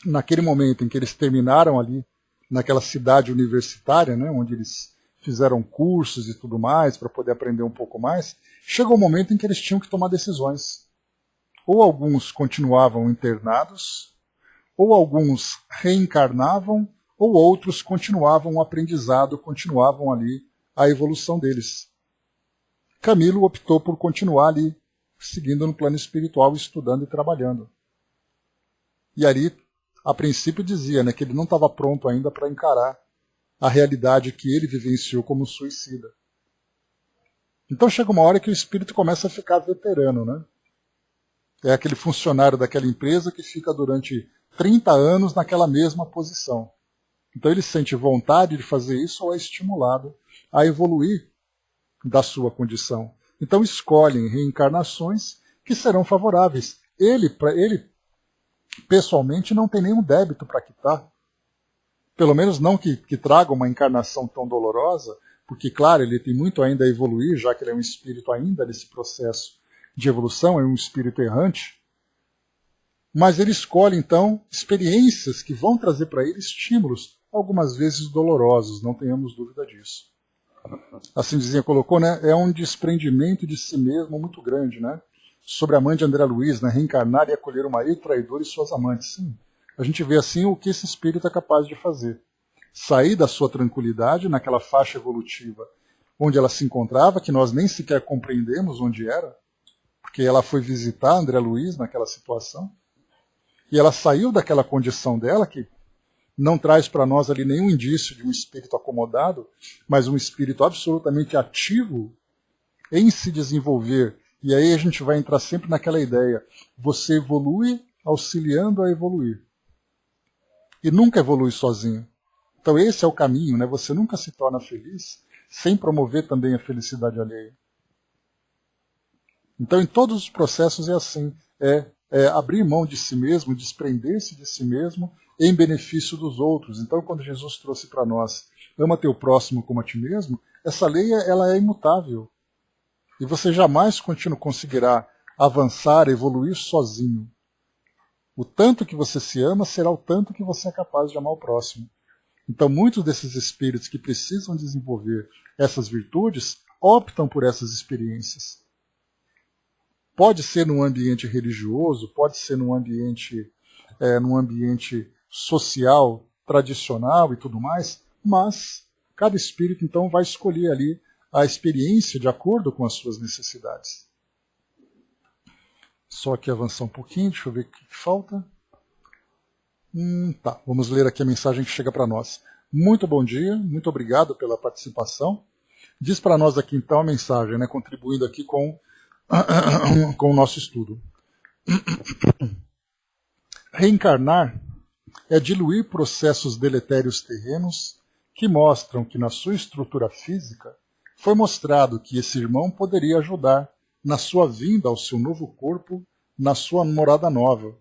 naquele momento em que eles terminaram ali, naquela cidade universitária, né, onde eles fizeram cursos e tudo mais, para poder aprender um pouco mais, chegou um momento em que eles tinham que tomar decisões. Ou alguns continuavam internados, ou alguns reencarnavam, ou outros continuavam o aprendizado, continuavam ali a evolução deles. Camilo optou por continuar ali, seguindo no plano espiritual, estudando e trabalhando. E ali, a princípio dizia, né, que ele não estava pronto ainda para encarar a realidade que ele vivenciou como suicida. Então chega uma hora que o espírito começa a ficar veterano, né? É aquele funcionário daquela empresa que fica durante 30 anos naquela mesma posição. Então ele sente vontade de fazer isso ou é estimulado a evoluir da sua condição. Então escolhem reencarnações que serão favoráveis. Ele pessoalmente não tem nenhum débito para quitar. Pelo menos não que traga uma encarnação tão dolorosa, porque, claro, ele tem muito ainda a evoluir, já que ele é um espírito ainda nesse processo de evolução, é um espírito errante. Mas ele escolhe, então, experiências que vão trazer para ele estímulos, algumas vezes dolorosos, não tenhamos dúvida disso. A Cindizinha colocou, né, é um desprendimento de si mesmo muito grande, né? Sobre a mãe de André Luiz, né, reencarnar e acolher o marido traidor e suas amantes. Sim, a gente vê assim o que esse espírito é capaz de fazer. Sair da sua tranquilidade naquela faixa evolutiva, onde ela se encontrava, que nós nem sequer compreendemos onde era, porque ela foi visitar André Luiz naquela situação, e ela saiu daquela condição dela, que não traz para nós ali nenhum indício de um espírito acomodado, mas um espírito absolutamente ativo em se desenvolver. E aí a gente vai entrar sempre naquela ideia, você evolui auxiliando a evoluir. E nunca evolui sozinho. Então esse é o caminho, né? Você nunca se torna feliz sem promover também a felicidade alheia. Então em todos os processos é assim, é abrir mão de si mesmo, desprender-se de si mesmo em benefício dos outros. Então quando Jesus trouxe para nós, ama teu próximo como a ti mesmo, essa lei ela é imutável. E você jamais conseguirá avançar, evoluir sozinho. O tanto que você se ama será o tanto que você é capaz de amar o próximo. Então muitos desses espíritos que precisam desenvolver essas virtudes optam por essas experiências. Pode ser num ambiente religioso, pode ser num ambiente social, tradicional e tudo mais, mas cada espírito então vai escolher ali a experiência de acordo com as suas necessidades. Só que avançar um pouquinho, deixa eu ver o que falta. Tá, vamos ler aqui a mensagem que chega para nós. Muito bom dia, muito obrigado pela participação. Diz para nós aqui então a mensagem, né, contribuindo aqui com o nosso estudo. Reencarnar é diluir processos deletérios terrenos que mostram que na sua estrutura física foi mostrado que esse irmão poderia ajudar na sua vinda ao seu novo corpo, na sua morada nova.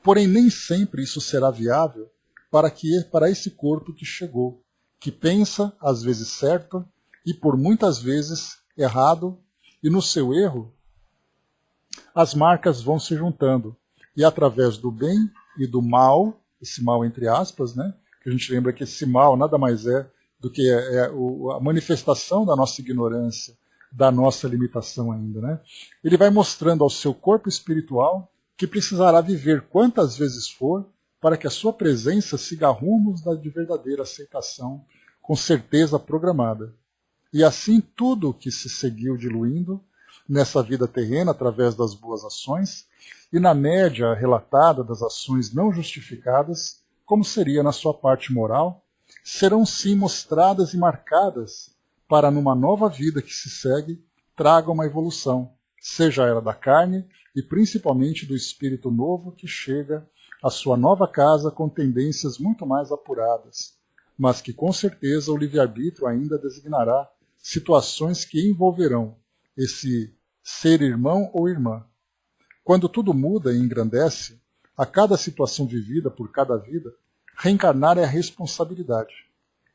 Porém, nem sempre isso será viável para esse corpo que chegou, que pensa, às vezes certo, e por muitas vezes errado, e no seu erro, as marcas vão se juntando, e através do bem e do mal, esse mal entre aspas, né, que a gente lembra que esse mal nada mais é do que a manifestação da nossa ignorância, da nossa limitação ainda, né? Ele vai mostrando ao seu corpo espiritual que precisará viver quantas vezes for para que a sua presença siga rumos de verdadeira aceitação, com certeza programada. E assim tudo que se seguiu diluindo nessa vida terrena através das boas ações e na média relatada das ações não justificadas, como seria na sua parte moral, serão sim mostradas e marcadas para numa nova vida que se segue traga uma evolução, seja ela da carne e principalmente do espírito novo que chega à sua nova casa com tendências muito mais apuradas, mas que com certeza o livre-arbítrio ainda designará situações que envolverão esse ser irmão ou irmã. Quando tudo muda e engrandece, a cada situação vivida por cada vida, reencarnar é a responsabilidade.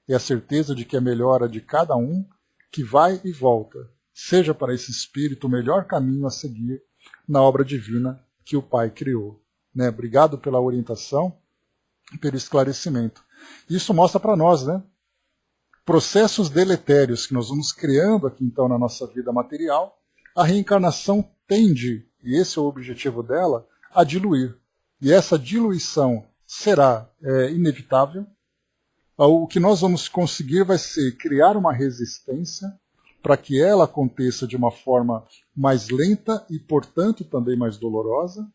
É a certeza de que a melhora de cada um que vai e volta, seja para esse espírito o melhor caminho a seguir na obra divina que o Pai criou. Né? Obrigado pela orientação e pelo esclarecimento. Isso mostra para nós, né, processos deletérios que nós vamos criando aqui então na nossa vida material. A reencarnação tende, e esse é o objetivo dela, a diluir. E essa diluição será inevitável. O que nós vamos conseguir vai ser criar uma resistência para que ela aconteça de uma forma mais lenta e, portanto, também mais dolorosa,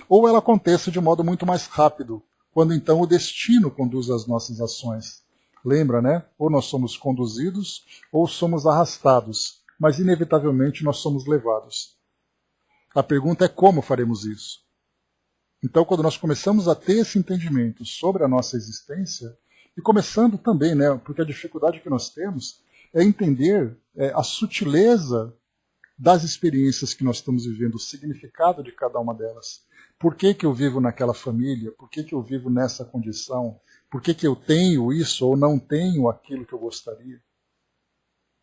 ou ela aconteça de modo muito mais rápido, quando então o destino conduz as nossas ações. Lembra, né? Ou nós somos conduzidos ou somos arrastados, mas inevitavelmente nós somos levados. A pergunta é como faremos isso? Então, quando nós começamos a ter esse entendimento sobre a nossa existência, e começando também, né, porque a dificuldade que nós temos é entender a sutileza das experiências que nós estamos vivendo, o significado de cada uma delas. Por que eu vivo naquela família? Por que eu vivo nessa condição? Por que eu tenho isso ou não tenho aquilo que eu gostaria?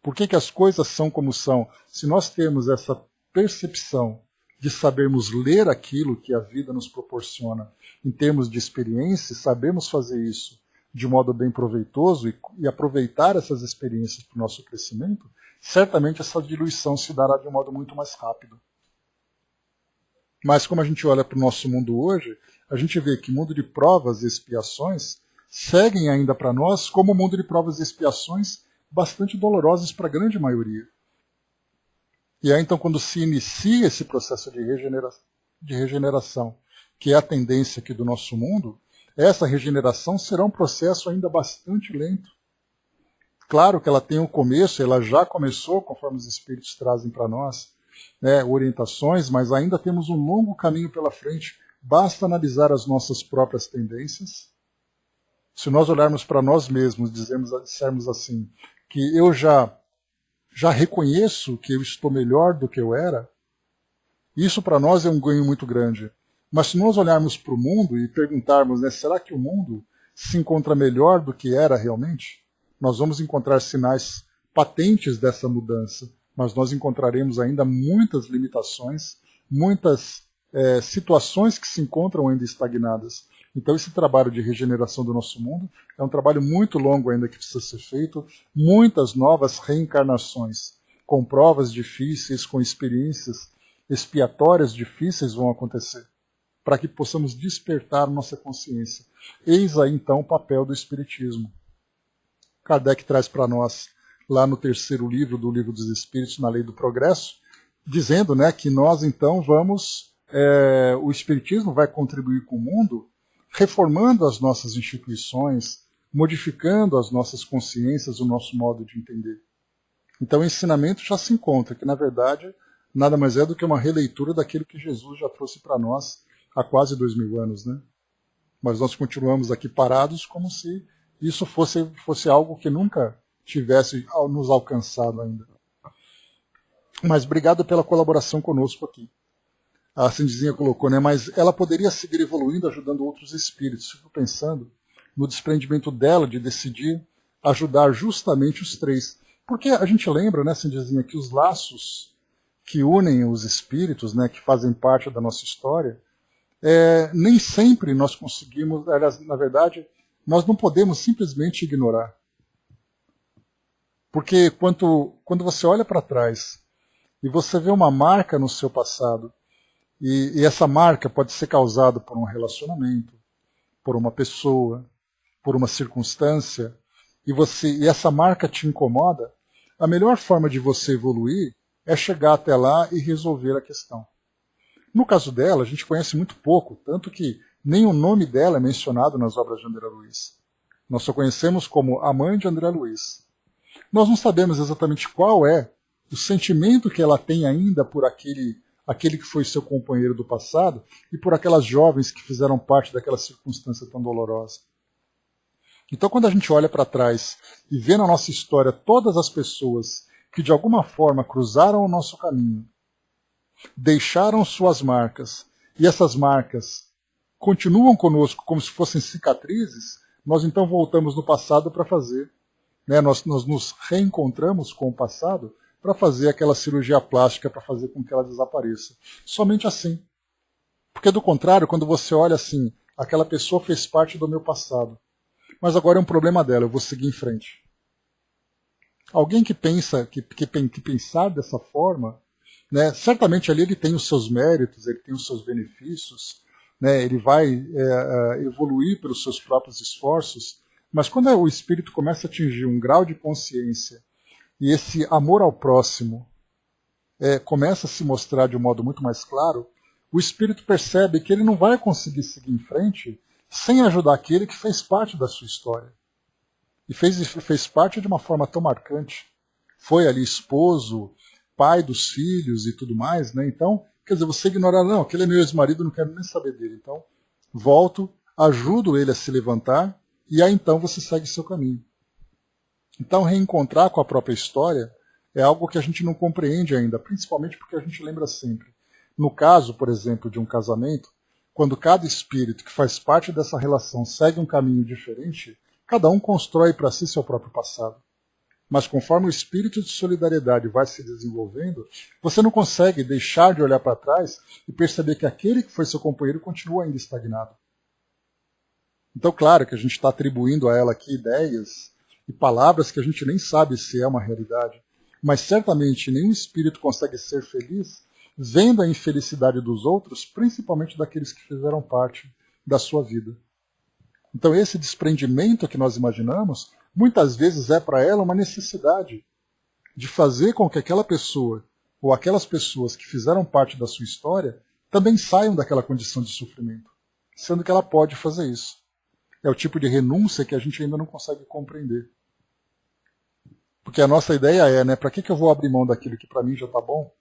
Por que as coisas são como são? Se nós temos essa percepção de sabermos ler aquilo que a vida nos proporciona em termos de experiência, sabemos fazer isso de modo bem proveitoso e aproveitar essas experiências para o nosso crescimento, certamente essa diluição se dará de um modo muito mais rápido. Mas como a gente olha para o nosso mundo hoje, a gente vê que o mundo de provas e expiações seguem ainda para nós como o mundo de provas e expiações bastante dolorosas para a grande maioria. E aí, então, quando se inicia esse processo de regeneração, que é a tendência aqui do nosso mundo, essa regeneração será um processo ainda bastante lento. Claro que ela tem um começo, ela já começou, conforme os Espíritos trazem para nós, né, orientações, mas ainda temos um longo caminho pela frente. Basta analisar as nossas próprias tendências. Se nós olharmos para nós mesmos, dissermos assim, que eu já reconheço que eu estou melhor do que eu era, isso para nós é um ganho muito grande. Mas se nós olharmos para o mundo e perguntarmos, né, será que o mundo se encontra melhor do que era realmente? Nós vamos encontrar sinais patentes dessa mudança, mas nós encontraremos ainda muitas limitações, muitas situações que se encontram ainda estagnadas. Então esse trabalho de regeneração do nosso mundo é um trabalho muito longo ainda que precisa ser feito, muitas novas reencarnações, com provas difíceis, com experiências expiatórias difíceis vão acontecer, para que possamos despertar nossa consciência. Eis aí então o papel do Espiritismo. Kardec traz para nós, lá no terceiro livro do Livro dos Espíritos, na Lei do Progresso, dizendo, né, que nós então o Espiritismo vai contribuir com o mundo, reformando as nossas instituições, modificando as nossas consciências, o nosso modo de entender. Então o ensinamento já se encontra, que na verdade nada mais é do que uma releitura daquilo que Jesus já trouxe para nós há quase 2000 anos, né? Mas nós continuamos aqui parados como se isso fosse algo que nunca tivesse nos alcançado ainda. Mas obrigado pela colaboração conosco aqui. A Cindizinha colocou, né? Mas ela poderia seguir evoluindo, ajudando outros espíritos. Fico pensando no desprendimento dela de decidir ajudar justamente os três. Porque a gente lembra, né, Cindizinha, que os laços que unem os espíritos, né, que fazem parte da nossa história, nem sempre nós conseguimos, na verdade, nós não podemos simplesmente ignorar. Porque quando você olha para trás e você vê uma marca no seu passado, e essa marca pode ser causada por um relacionamento, por uma pessoa, por uma circunstância, e essa marca te incomoda, a melhor forma de você evoluir é chegar até lá e resolver a questão. No caso dela, a gente conhece muito pouco, tanto que nem o nome dela é mencionado nas obras de André Luiz. Nós só conhecemos como a mãe de André Luiz. Nós não sabemos exatamente qual é o sentimento que ela tem ainda por aquele que foi seu companheiro do passado e por aquelas jovens que fizeram parte daquela circunstância tão dolorosa. Então, quando a gente olha para trás e vê na nossa história todas as pessoas que de alguma forma cruzaram o nosso caminho, deixaram suas marcas, e essas marcas continuam conosco como se fossem cicatrizes, nós então voltamos no passado para fazer, né, nós nos reencontramos com o passado para fazer aquela cirurgia plástica, para fazer com que ela desapareça. Somente assim. Porque do contrário, quando você olha assim, aquela pessoa fez parte do meu passado, mas agora é um problema dela, eu vou seguir em frente. Alguém que pensa, que pensar dessa forma, né, certamente ali ele tem os seus méritos, ele tem os seus benefícios, né, ele vai evoluir pelos seus próprios esforços, mas quando o espírito começa a atingir um grau de consciência e esse amor ao próximo começa a se mostrar de um modo muito mais claro, o espírito percebe que ele não vai conseguir seguir em frente sem ajudar aquele que fez parte da sua história. E fez parte de uma forma tão marcante. Foi ali esposo, pai dos filhos e tudo mais, né? Então, quer dizer, você ignorar, não, aquele é meu ex-marido, não quero nem saber dele. Então, volto, ajudo ele a se levantar e aí então você segue seu caminho. Então, reencontrar com a própria história é algo que a gente não compreende ainda, principalmente porque a gente lembra sempre. No caso, por exemplo, de um casamento, quando cada espírito que faz parte dessa relação segue um caminho diferente, cada um constrói para si seu próprio passado. Mas conforme o espírito de solidariedade vai se desenvolvendo, você não consegue deixar de olhar para trás e perceber que aquele que foi seu companheiro continua ainda estagnado. Então, claro que a gente está atribuindo a ela aqui ideias e palavras que a gente nem sabe se é uma realidade. Mas certamente nenhum espírito consegue ser feliz vendo a infelicidade dos outros, principalmente daqueles que fizeram parte da sua vida. Então esse desprendimento que nós imaginamos muitas vezes é para ela uma necessidade de fazer com que aquela pessoa, ou aquelas pessoas que fizeram parte da sua história, também saiam daquela condição de sofrimento, sendo que ela pode fazer isso. É o tipo de renúncia que a gente ainda não consegue compreender. Porque a nossa ideia é, né, para que eu vou abrir mão daquilo que para mim já está bom,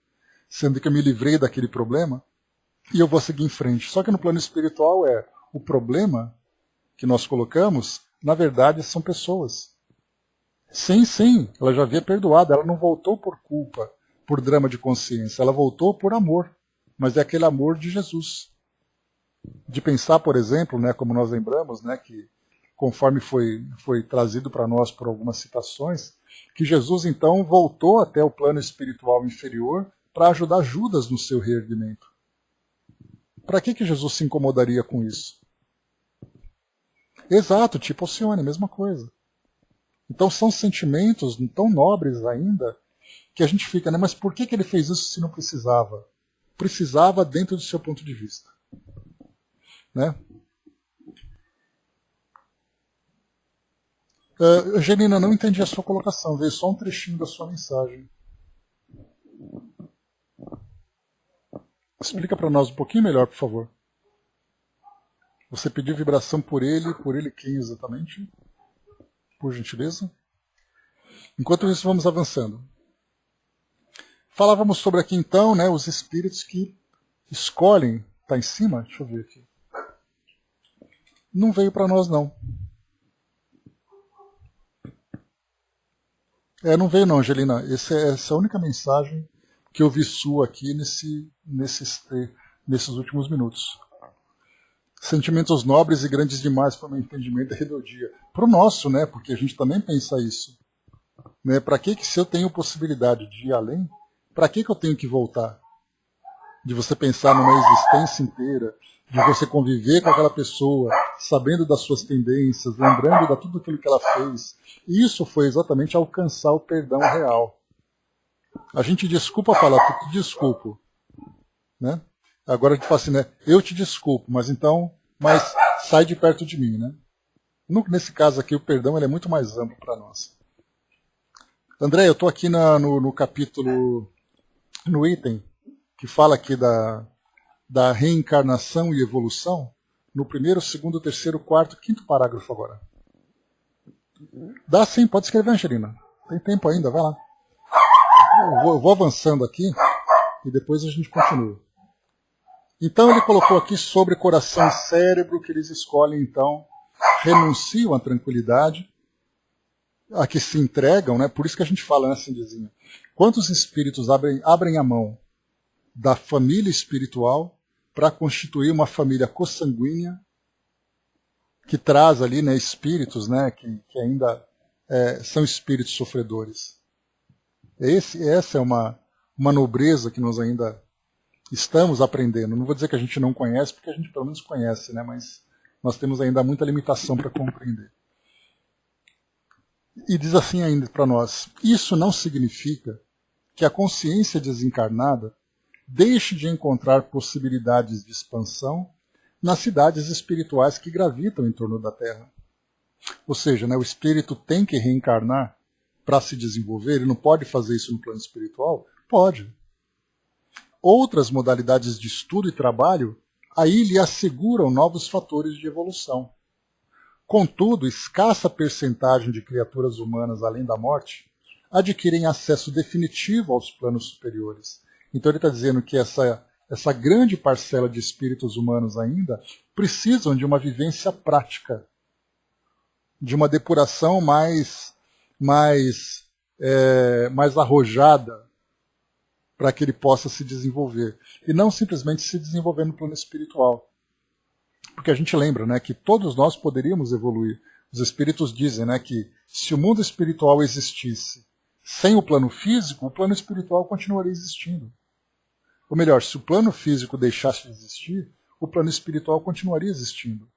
sendo que eu me livrei daquele problema, e eu vou seguir em frente. Só que no plano espiritual o problema que nós colocamos, na verdade, são pessoas. Sim, ela já havia perdoado, ela não voltou por culpa, por drama de consciência, ela voltou por amor, mas é aquele amor de Jesus. De pensar, por exemplo, né, como nós lembramos, né, que conforme foi trazido para nós por algumas citações, que Jesus então voltou até o plano espiritual inferior para ajudar Judas no seu reerguimento. Para que Jesus se incomodaria com isso? Exato, tipo Alcione, mesma coisa. Então são sentimentos tão nobres ainda que a gente fica, né? Mas por que ele fez isso se não precisava? Precisava dentro do seu ponto de vista. Né? Angelina, não entendi a sua colocação, veio só um trechinho da sua mensagem. Explica para nós um pouquinho melhor, por favor. Você pediu vibração por ele quem exatamente? Por gentileza. Enquanto isso, vamos avançando. Falávamos sobre aqui então, né, os espíritos que escolhem. Está em cima? Deixa eu ver aqui. Não veio para nós, não. Não veio não, Angelina. Essa é a única mensagem que eu vi sua aqui nesses últimos minutos. Sentimentos nobres e grandes demais para o meu entendimento e rebeldia. Para o nosso, né? Porque a gente também pensa isso. Né? Para que se eu tenho possibilidade de ir além, para que eu tenho que voltar? De você pensar numa existência inteira, de você conviver com aquela pessoa, sabendo das suas tendências, lembrando de tudo aquilo que ela fez. E isso foi exatamente alcançar o perdão real. A gente desculpa falar, eu te desculpo. Né? Agora a gente fala assim, né? Eu te desculpo, mas sai de perto de mim, né? Nesse caso aqui, o perdão ele é muito mais amplo para nós. André, eu estou aqui no capítulo, no item, que fala aqui da reencarnação e evolução, no primeiro, segundo, terceiro, quarto, quinto parágrafo agora. Dá sim, pode escrever, Angelina. Tem tempo ainda, vai lá. Eu vou avançando aqui e depois a gente continua. Então ele colocou aqui sobre coração e cérebro, que eles escolhem então, renunciam à tranquilidade, a que se entregam, né? Por isso que a gente fala, né, Cindizinha? Quantos espíritos abrem a mão da família espiritual para constituir uma família consanguínea que traz ali, né, espíritos, né, que ainda são espíritos sofredores. Essa é uma nobreza que nós ainda estamos aprendendo. Não vou dizer que a gente não conhece, porque a gente pelo menos conhece, né? Mas nós temos ainda muita limitação para compreender. E diz assim ainda para nós, isso não significa que a consciência desencarnada deixe de encontrar possibilidades de expansão nas cidades espirituais que gravitam em torno da Terra. Ou seja, né, o espírito tem que reencarnar para se desenvolver, ele não pode fazer isso no plano espiritual? Pode. Outras modalidades de estudo e trabalho aí lhe asseguram novos fatores de evolução. Contudo, escassa percentagem de criaturas humanas além da morte adquirem acesso definitivo aos planos superiores. Então ele está dizendo que essa grande parcela de espíritos humanos ainda precisam de uma vivência prática, de uma depuração mais arrojada, para que ele possa se desenvolver. E não simplesmente se desenvolver no plano espiritual. Porque a gente lembra, né, que todos nós poderíamos evoluir. Os espíritos dizem, né, que se o mundo espiritual existisse sem o plano físico, o plano espiritual continuaria existindo. Ou melhor, se o plano físico deixasse de existir, o plano espiritual continuaria existindo.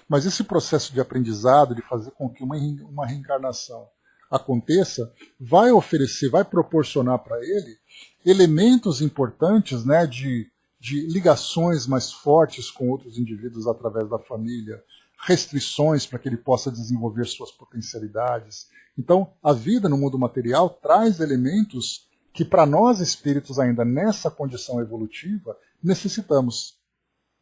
Mas esse processo de aprendizado, de fazer com que uma reencarnação aconteça, vai oferecer, vai proporcionar para ele elementos importantes, né, de ligações mais fortes com outros indivíduos através da família, restrições para que ele possa desenvolver suas potencialidades. Então, a vida no mundo material traz elementos que para nós espíritos ainda nessa condição evolutiva necessitamos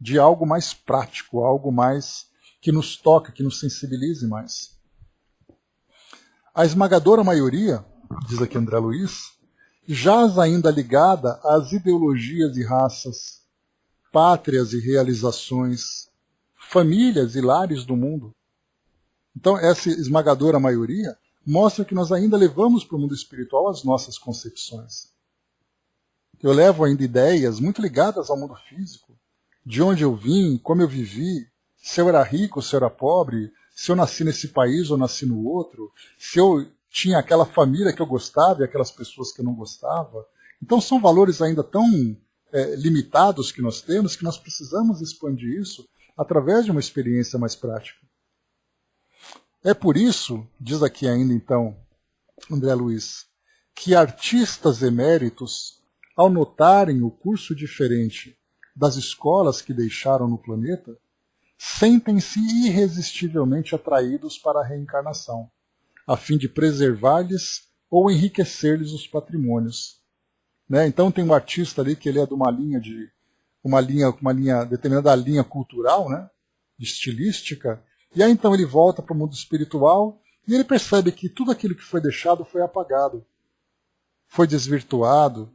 de algo mais prático, algo mais que nos toque, que nos sensibilize mais. A esmagadora maioria, diz aqui André Luiz, jaz ainda ligada às ideologias e raças, pátrias e realizações, famílias e lares do mundo. Então, essa esmagadora maioria mostra que nós ainda levamos para o mundo espiritual as nossas concepções. Eu levo ainda ideias muito ligadas ao mundo físico, de onde eu vim, como eu vivi, se eu era rico, se eu era pobre, se eu nasci nesse país ou nasci no outro, se eu tinha aquela família que eu gostava e aquelas pessoas que eu não gostava. Então são valores ainda tão limitados que nós temos que nós precisamos expandir isso através de uma experiência mais prática. É por isso, diz aqui ainda então André Luiz, que artistas eméritos, ao notarem o curso diferente das escolas que deixaram no planeta, sentem-se irresistivelmente atraídos para a reencarnação, a fim de preservar-lhes ou enriquecer-lhes os patrimônios. Né? Então tem um artista ali que ele é de uma linha determinada linha cultural, né? Estilística, e aí então ele volta para o mundo espiritual e ele percebe que tudo aquilo que foi deixado foi apagado, foi desvirtuado,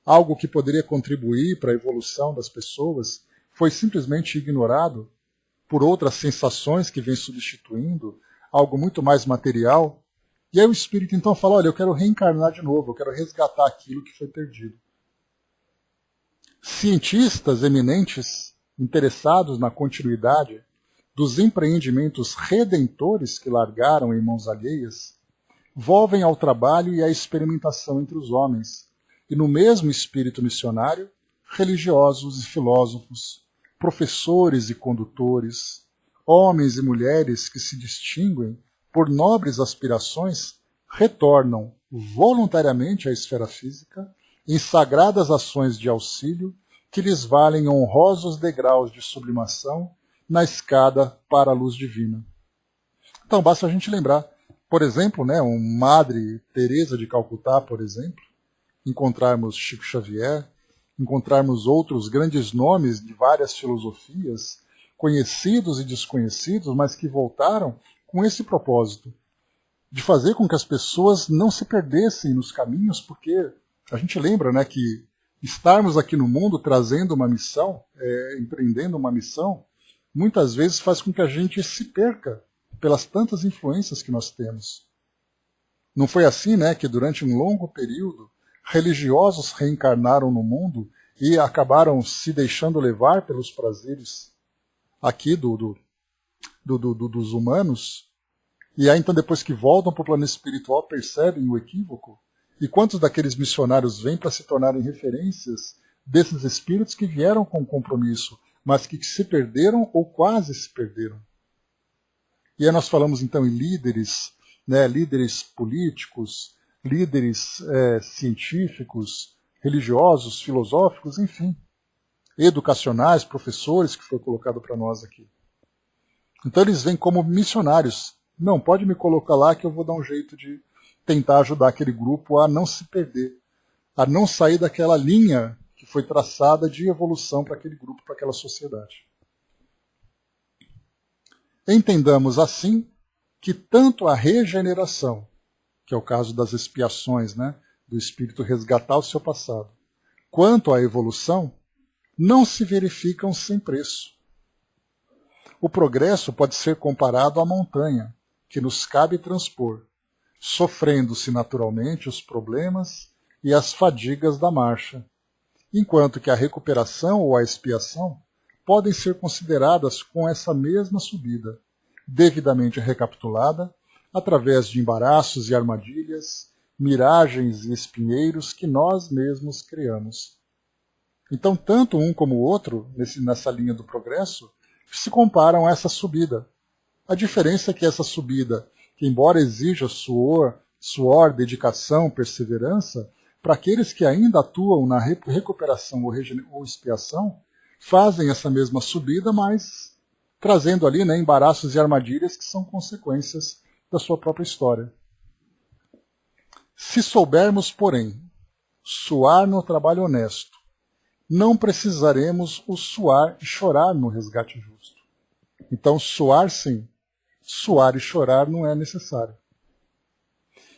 algo que poderia contribuir para a evolução das pessoas foi simplesmente ignorado por outras sensações que vêm substituindo, algo muito mais material. E aí o espírito então fala, olha, eu quero reencarnar de novo, eu quero resgatar aquilo que foi perdido. Cientistas eminentes, interessados na continuidade dos empreendimentos redentores que largaram em mãos alheias, volvem ao trabalho e à experimentação entre os homens, e no mesmo espírito missionário, religiosos e filósofos, professores e condutores, homens e mulheres que se distinguem por nobres aspirações, retornam voluntariamente à esfera física em sagradas ações de auxílio que lhes valem honrosos degraus de sublimação na escada para a luz divina. Então basta a gente lembrar, por exemplo, né, Madre Teresa de Calcutá, por exemplo, encontrarmos Chico Xavier, encontrarmos outros grandes nomes de várias filosofias, conhecidos e desconhecidos, mas que voltaram com esse propósito, de fazer com que as pessoas não se perdessem nos caminhos, porque a gente lembra, né, que estarmos aqui no mundo trazendo uma missão, empreendendo uma missão, muitas vezes faz com que a gente se perca pelas tantas influências que nós temos. Não foi assim, né, que durante um longo período religiosos reencarnaram no mundo e acabaram se deixando levar pelos prazeres aqui dos humanos, e aí então depois que voltam para o plano espiritual percebem o equívoco, e quantos daqueles missionários vêm para se tornarem referências desses espíritos que vieram com compromisso, mas que se perderam ou quase se perderam. E aí nós falamos então em líderes, né, líderes políticos, líderes científicos, religiosos, filosóficos, enfim, educacionais, professores, que foi colocado para nós aqui. Então eles vêm como missionários. Não, pode me colocar lá que eu vou dar um jeito de tentar ajudar aquele grupo a não se perder, a não sair daquela linha que foi traçada de evolução para aquele grupo, para aquela sociedade. Entendamos assim que tanto a regeneração, que é o caso das expiações, né, do espírito resgatar o seu passado, quanto a evolução, não se verificam sem preço. O progresso pode ser comparado à montanha, que nos cabe transpor, sofrendo-se naturalmente os problemas e as fadigas da marcha, enquanto que a recuperação ou a expiação podem ser consideradas com essa mesma subida, devidamente recapitulada, através de embaraços e armadilhas, miragens e espinheiros que nós mesmos criamos. Então, tanto um como o outro, nessa linha do progresso, se comparam a essa subida. A diferença é que essa subida, que embora exija suor, dedicação, perseverança, para aqueles que ainda atuam na recuperação ou expiação, fazem essa mesma subida, mas trazendo ali, né, embaraços e armadilhas que são consequências da sua própria história. Se soubermos, porém, suar no trabalho honesto, não precisaremos o suar e chorar no resgate justo. Então, suar sim, suar e chorar não é necessário.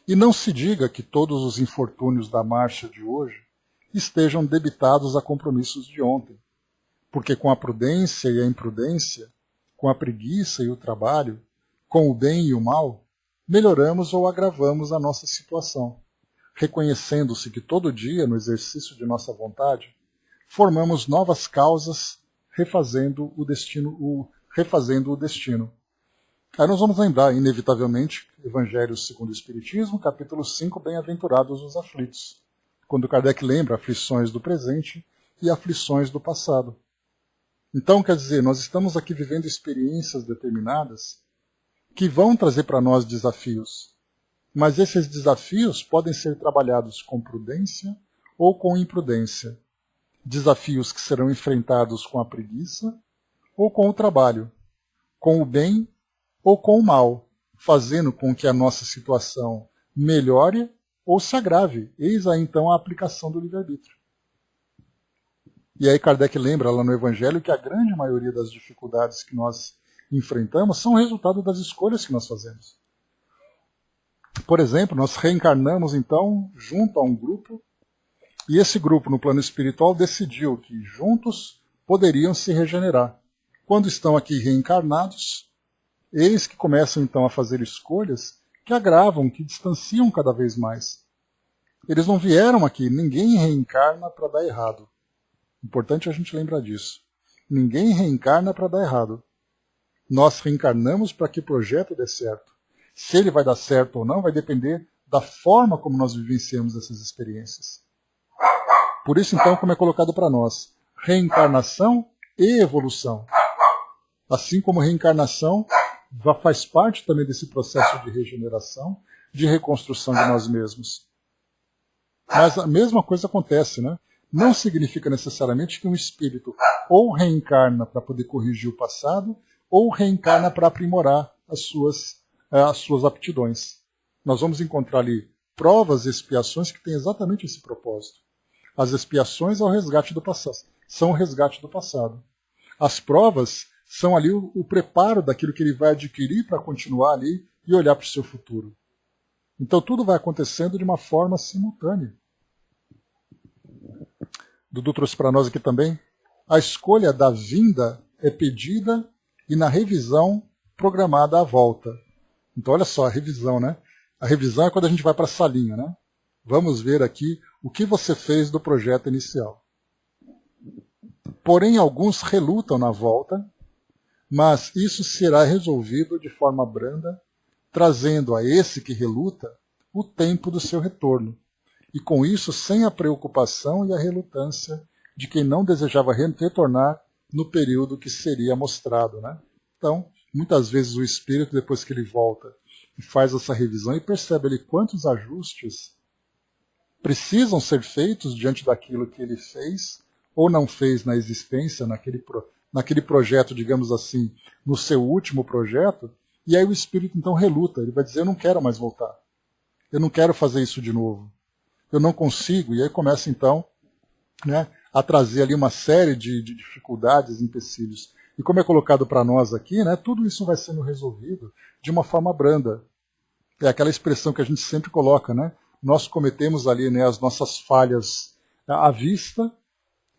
E não se diga que todos os infortúnios da marcha de hoje estejam debitados a compromissos de ontem, porque com a prudência e a imprudência, com a preguiça e o trabalho, com o bem e o mal, melhoramos ou agravamos a nossa situação, reconhecendo-se que todo dia, no exercício de nossa vontade, formamos novas causas, refazendo o destino. Aí nós vamos lembrar, inevitavelmente, Evangelho segundo o Espiritismo, capítulo 5, Bem-aventurados os aflitos, quando Kardec lembra aflições do presente e aflições do passado. Então, quer dizer, nós estamos aqui vivendo experiências determinadas que vão trazer para nós desafios, mas esses desafios podem ser trabalhados com prudência ou com imprudência. Desafios que serão enfrentados com a preguiça ou com o trabalho, com o bem ou com o mal, fazendo com que a nossa situação melhore ou se agrave. Eis aí então a aplicação do livre-arbítrio. E aí Kardec lembra lá no Evangelho que a grande maioria das dificuldades que nós enfrentamos são resultado das escolhas que nós fazemos. Por exemplo, nós reencarnamos então junto a um grupo, e esse grupo no plano espiritual decidiu que juntos poderiam se regenerar. Quando estão aqui reencarnados, eles que começam então a fazer escolhas que agravam, que distanciam cada vez mais. Eles não vieram aqui, ninguém reencarna para dar errado. Importante a gente lembrar disso. Ninguém reencarna para dar errado. Nós reencarnamos para que o projeto dê certo. Se ele vai dar certo ou não vai depender da forma como nós vivenciamos essas experiências. Por isso, então, como é colocado para nós, reencarnação e evolução. Assim como reencarnação faz parte também desse processo de regeneração, de reconstrução de nós mesmos. Mas a mesma coisa acontece, né? Não significa necessariamente que um espírito ou reencarna para poder corrigir o passado, ou reencarna para aprimorar as suas aptidões. Nós vamos encontrar ali provas e expiações que têm exatamente esse propósito. As expiações são o resgate do passado. As provas são ali o preparo daquilo que ele vai adquirir para continuar ali e olhar para o seu futuro. Então tudo vai acontecendo de uma forma simultânea. Dudu trouxe para nós aqui também. A escolha da vinda é pedida e na revisão programada a volta. Então olha só, a revisão, né? A revisão é quando a gente vai para a salinha, né? Vamos ver aqui o que você fez do projeto inicial. Porém, alguns relutam na volta, mas isso será resolvido de forma branda, trazendo a esse que reluta o tempo do seu retorno. E com isso, sem a preocupação e a relutância de quem não desejava retornar no período que seria mostrado, né? Então, muitas vezes o espírito, depois que ele volta e faz essa revisão e percebe ali quantos ajustes precisam ser feitos diante daquilo que ele fez ou não fez na existência, naquele projeto, digamos assim, no seu último projeto, e aí o espírito então reluta, ele vai dizer, eu não quero mais voltar, eu não quero fazer isso de novo, eu não consigo, e aí começa então, né, a trazer ali uma série de dificuldades, empecilhos. E como é colocado para nós aqui, né, tudo isso vai sendo resolvido de uma forma branda. É aquela expressão que a gente sempre coloca, né? Nós cometemos ali, né, as nossas falhas à vista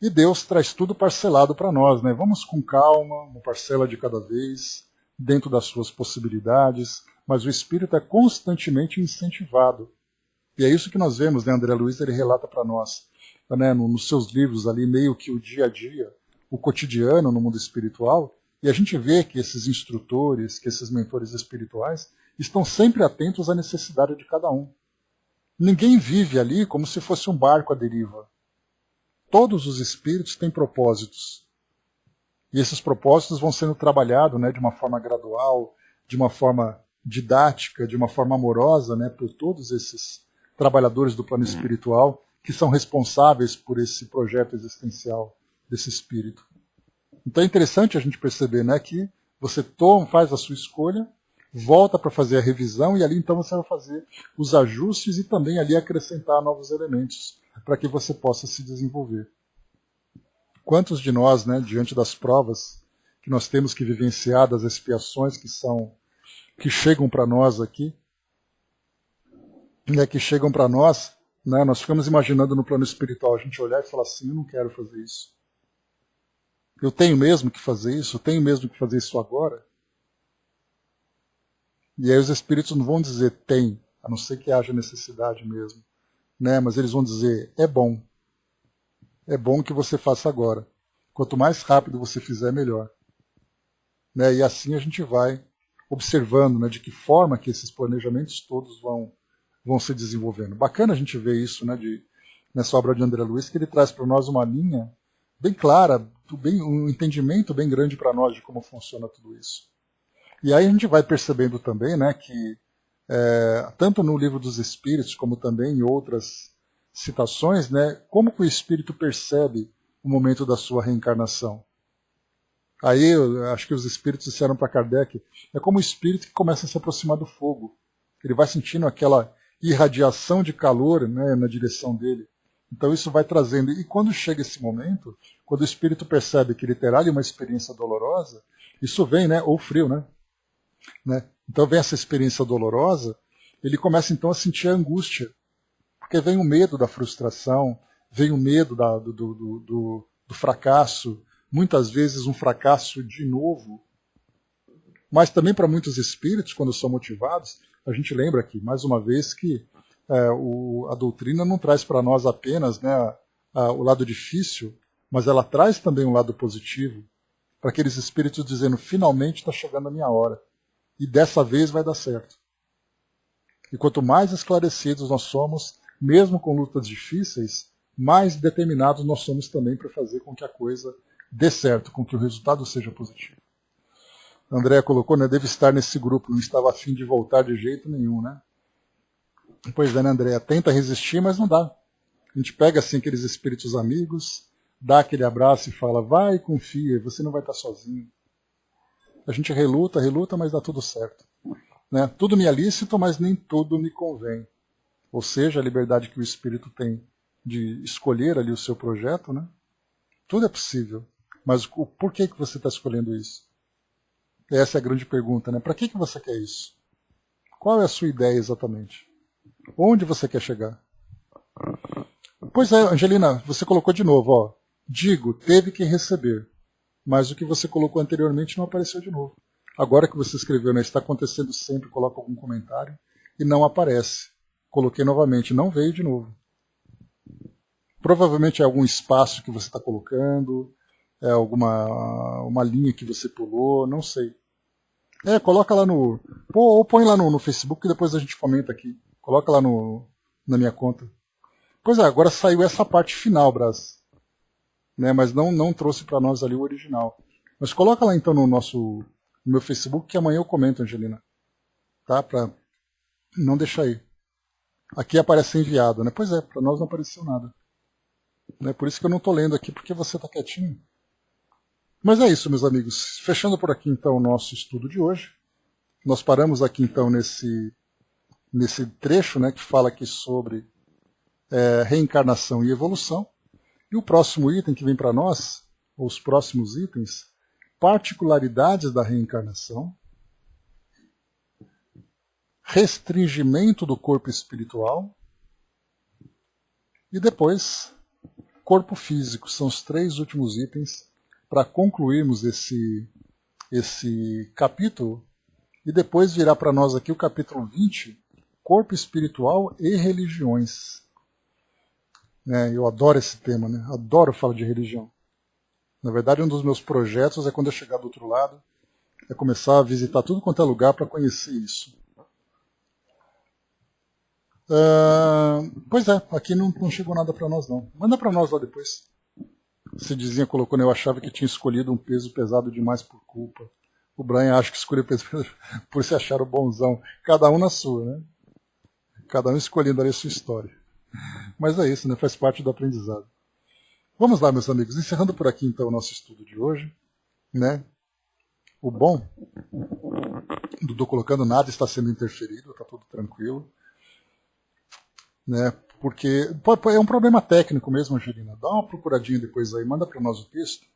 e Deus traz tudo parcelado para nós, né? Vamos com calma, uma parcela de cada vez, dentro das suas possibilidades, mas o espírito é constantemente incentivado. E é isso que nós vemos, né? André Luiz ele relata para nós, né, nos seus livros ali, meio que o dia a dia, o cotidiano no mundo espiritual, e a gente vê que esses instrutores, que esses mentores espirituais, estão sempre atentos à necessidade de cada um. Ninguém vive ali como se fosse um barco à deriva. Todos os espíritos têm propósitos. E esses propósitos vão sendo trabalhados, né, de uma forma gradual, de uma forma didática, de uma forma amorosa, né, por todos esses trabalhadores do plano espiritual que são responsáveis por esse projeto existencial desse espírito. Então é interessante a gente perceber, né, que Você toma, faz a sua escolha, volta para fazer a revisão e ali então você vai fazer os ajustes e também ali acrescentar novos elementos para que você possa se desenvolver. Quantos de nós, né, diante das provas que nós temos que vivenciar, das expiações que chegam para nós aqui, né, que chegam para nós, né, nós ficamos imaginando no plano espiritual, a gente olhar e falar assim, eu não quero fazer isso. Eu tenho mesmo que fazer isso? Eu tenho mesmo que fazer isso agora? E aí os espíritos não vão dizer tem, a não ser que haja necessidade mesmo, né, mas eles vão dizer é bom. É bom que você faça agora. Quanto mais rápido você fizer, melhor. Né? E assim a gente vai observando, né, de que forma que esses planejamentos todos vão se desenvolvendo. Bacana a gente ver isso, né, nessa obra de André Luiz, que ele traz para nós uma linha bem clara, um entendimento bem grande para nós de como funciona tudo isso. E aí a gente vai percebendo também, né, que tanto no Livro dos Espíritos, como também em outras citações, né, como que o espírito percebe o momento da sua reencarnação. Aí eu acho que os espíritos disseram para Kardec, é como o espírito que começa a se aproximar do fogo. Ele vai sentindo aquela irradiação de calor, né, na direção dele. Então isso vai trazendo. E quando chega esse momento, quando o espírito percebe que ele terá ali uma experiência dolorosa, isso vem, né, ou frio, né? Então vem essa experiência dolorosa, ele começa então a sentir a angústia. Porque vem o medo da frustração, vem o medo do fracasso, muitas vezes um fracasso de novo. Mas também para muitos espíritos, quando são motivados, a gente lembra aqui, mais uma vez, que a doutrina não traz para nós apenas, né, o lado difícil, mas ela traz também um lado positivo, para aqueles espíritos dizendo, finalmente está chegando a minha hora, e dessa vez vai dar certo. E quanto mais esclarecidos nós somos, mesmo com lutas difíceis, mais determinados nós somos também para fazer com que a coisa dê certo, com que o resultado seja positivo. A Andréa colocou, né, deve estar nesse grupo, não estava a fim de voltar de jeito nenhum, né? Pois é, né, Andréa? Tenta resistir, mas não dá. A gente pega assim aqueles espíritos amigos, dá aquele abraço e fala, vai, confia, você não vai estar sozinho. A gente reluta, mas dá tudo certo. Né? Tudo me é lícito, mas nem tudo me convém. Ou seja, a liberdade que o espírito tem de escolher ali o seu projeto, né? Tudo é possível. Mas por que você está escolhendo isso? Essa é a grande pergunta, né? Para que você quer isso? Qual é a sua ideia exatamente? Onde você quer chegar? Pois é, Angelina, você colocou de novo, ó. Digo, teve que receber. Mas o que você colocou anteriormente não apareceu de novo. Agora que você escreveu, né, está acontecendo sempre, coloca algum comentário e não aparece. Coloquei novamente, não veio de novo. Provavelmente é algum espaço que você está colocando, é uma linha que você pulou, não sei. Coloca lá no... Ou põe lá no Facebook que depois a gente comenta aqui. Coloca lá na minha conta. Pois é, agora saiu essa parte final, Brás. Né, mas não trouxe para nós ali o original. Mas coloca lá então no meu Facebook que amanhã eu comento, Angelina. Tá? Para não deixar aí. Aqui aparece enviado, né? Pois é, para nós não apareceu nada. Né? Por isso que eu não estou lendo aqui, porque você está quietinho. Mas é isso, meus amigos. Fechando por aqui então o nosso estudo de hoje. Nós paramos aqui então nesse trecho, né, que fala aqui sobre reencarnação e evolução. E o próximo item que vem para nós, ou os próximos itens, particularidades da reencarnação, restringimento do corpo espiritual e depois corpo físico. São os 3 últimos itens para concluirmos esse capítulo. E depois virá para nós aqui o capítulo 20, corpo espiritual e religiões. Eu adoro esse tema, né? Adoro falar de religião. Na verdade, um dos meus projetos é quando eu chegar do outro lado, é começar a visitar tudo quanto é lugar para conhecer isso. Pois é, aqui não chegou nada para nós não. Manda para nós lá depois. Cidizinha colocou, né? Eu achava que tinha escolhido um peso pesado demais por culpa. O Brian acha que escolheu peso por se achar o bonzão. Cada um na sua, né? Cada um escolhendo ali a sua história. Mas é isso, né? Faz parte do aprendizado. Vamos lá, meus amigos. Encerrando por aqui, então, o nosso estudo de hoje. Né? O bom, não estou colocando nada, está sendo interferido, está tudo tranquilo. Né? Porque é um problema técnico mesmo, Angelina. Dá uma procuradinha depois aí, manda para nós o texto,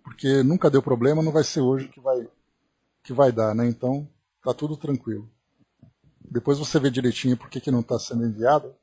porque nunca deu problema, não vai ser hoje que vai dar, né? Então tá tudo tranquilo. Depois você vê direitinho por que não está sendo enviado,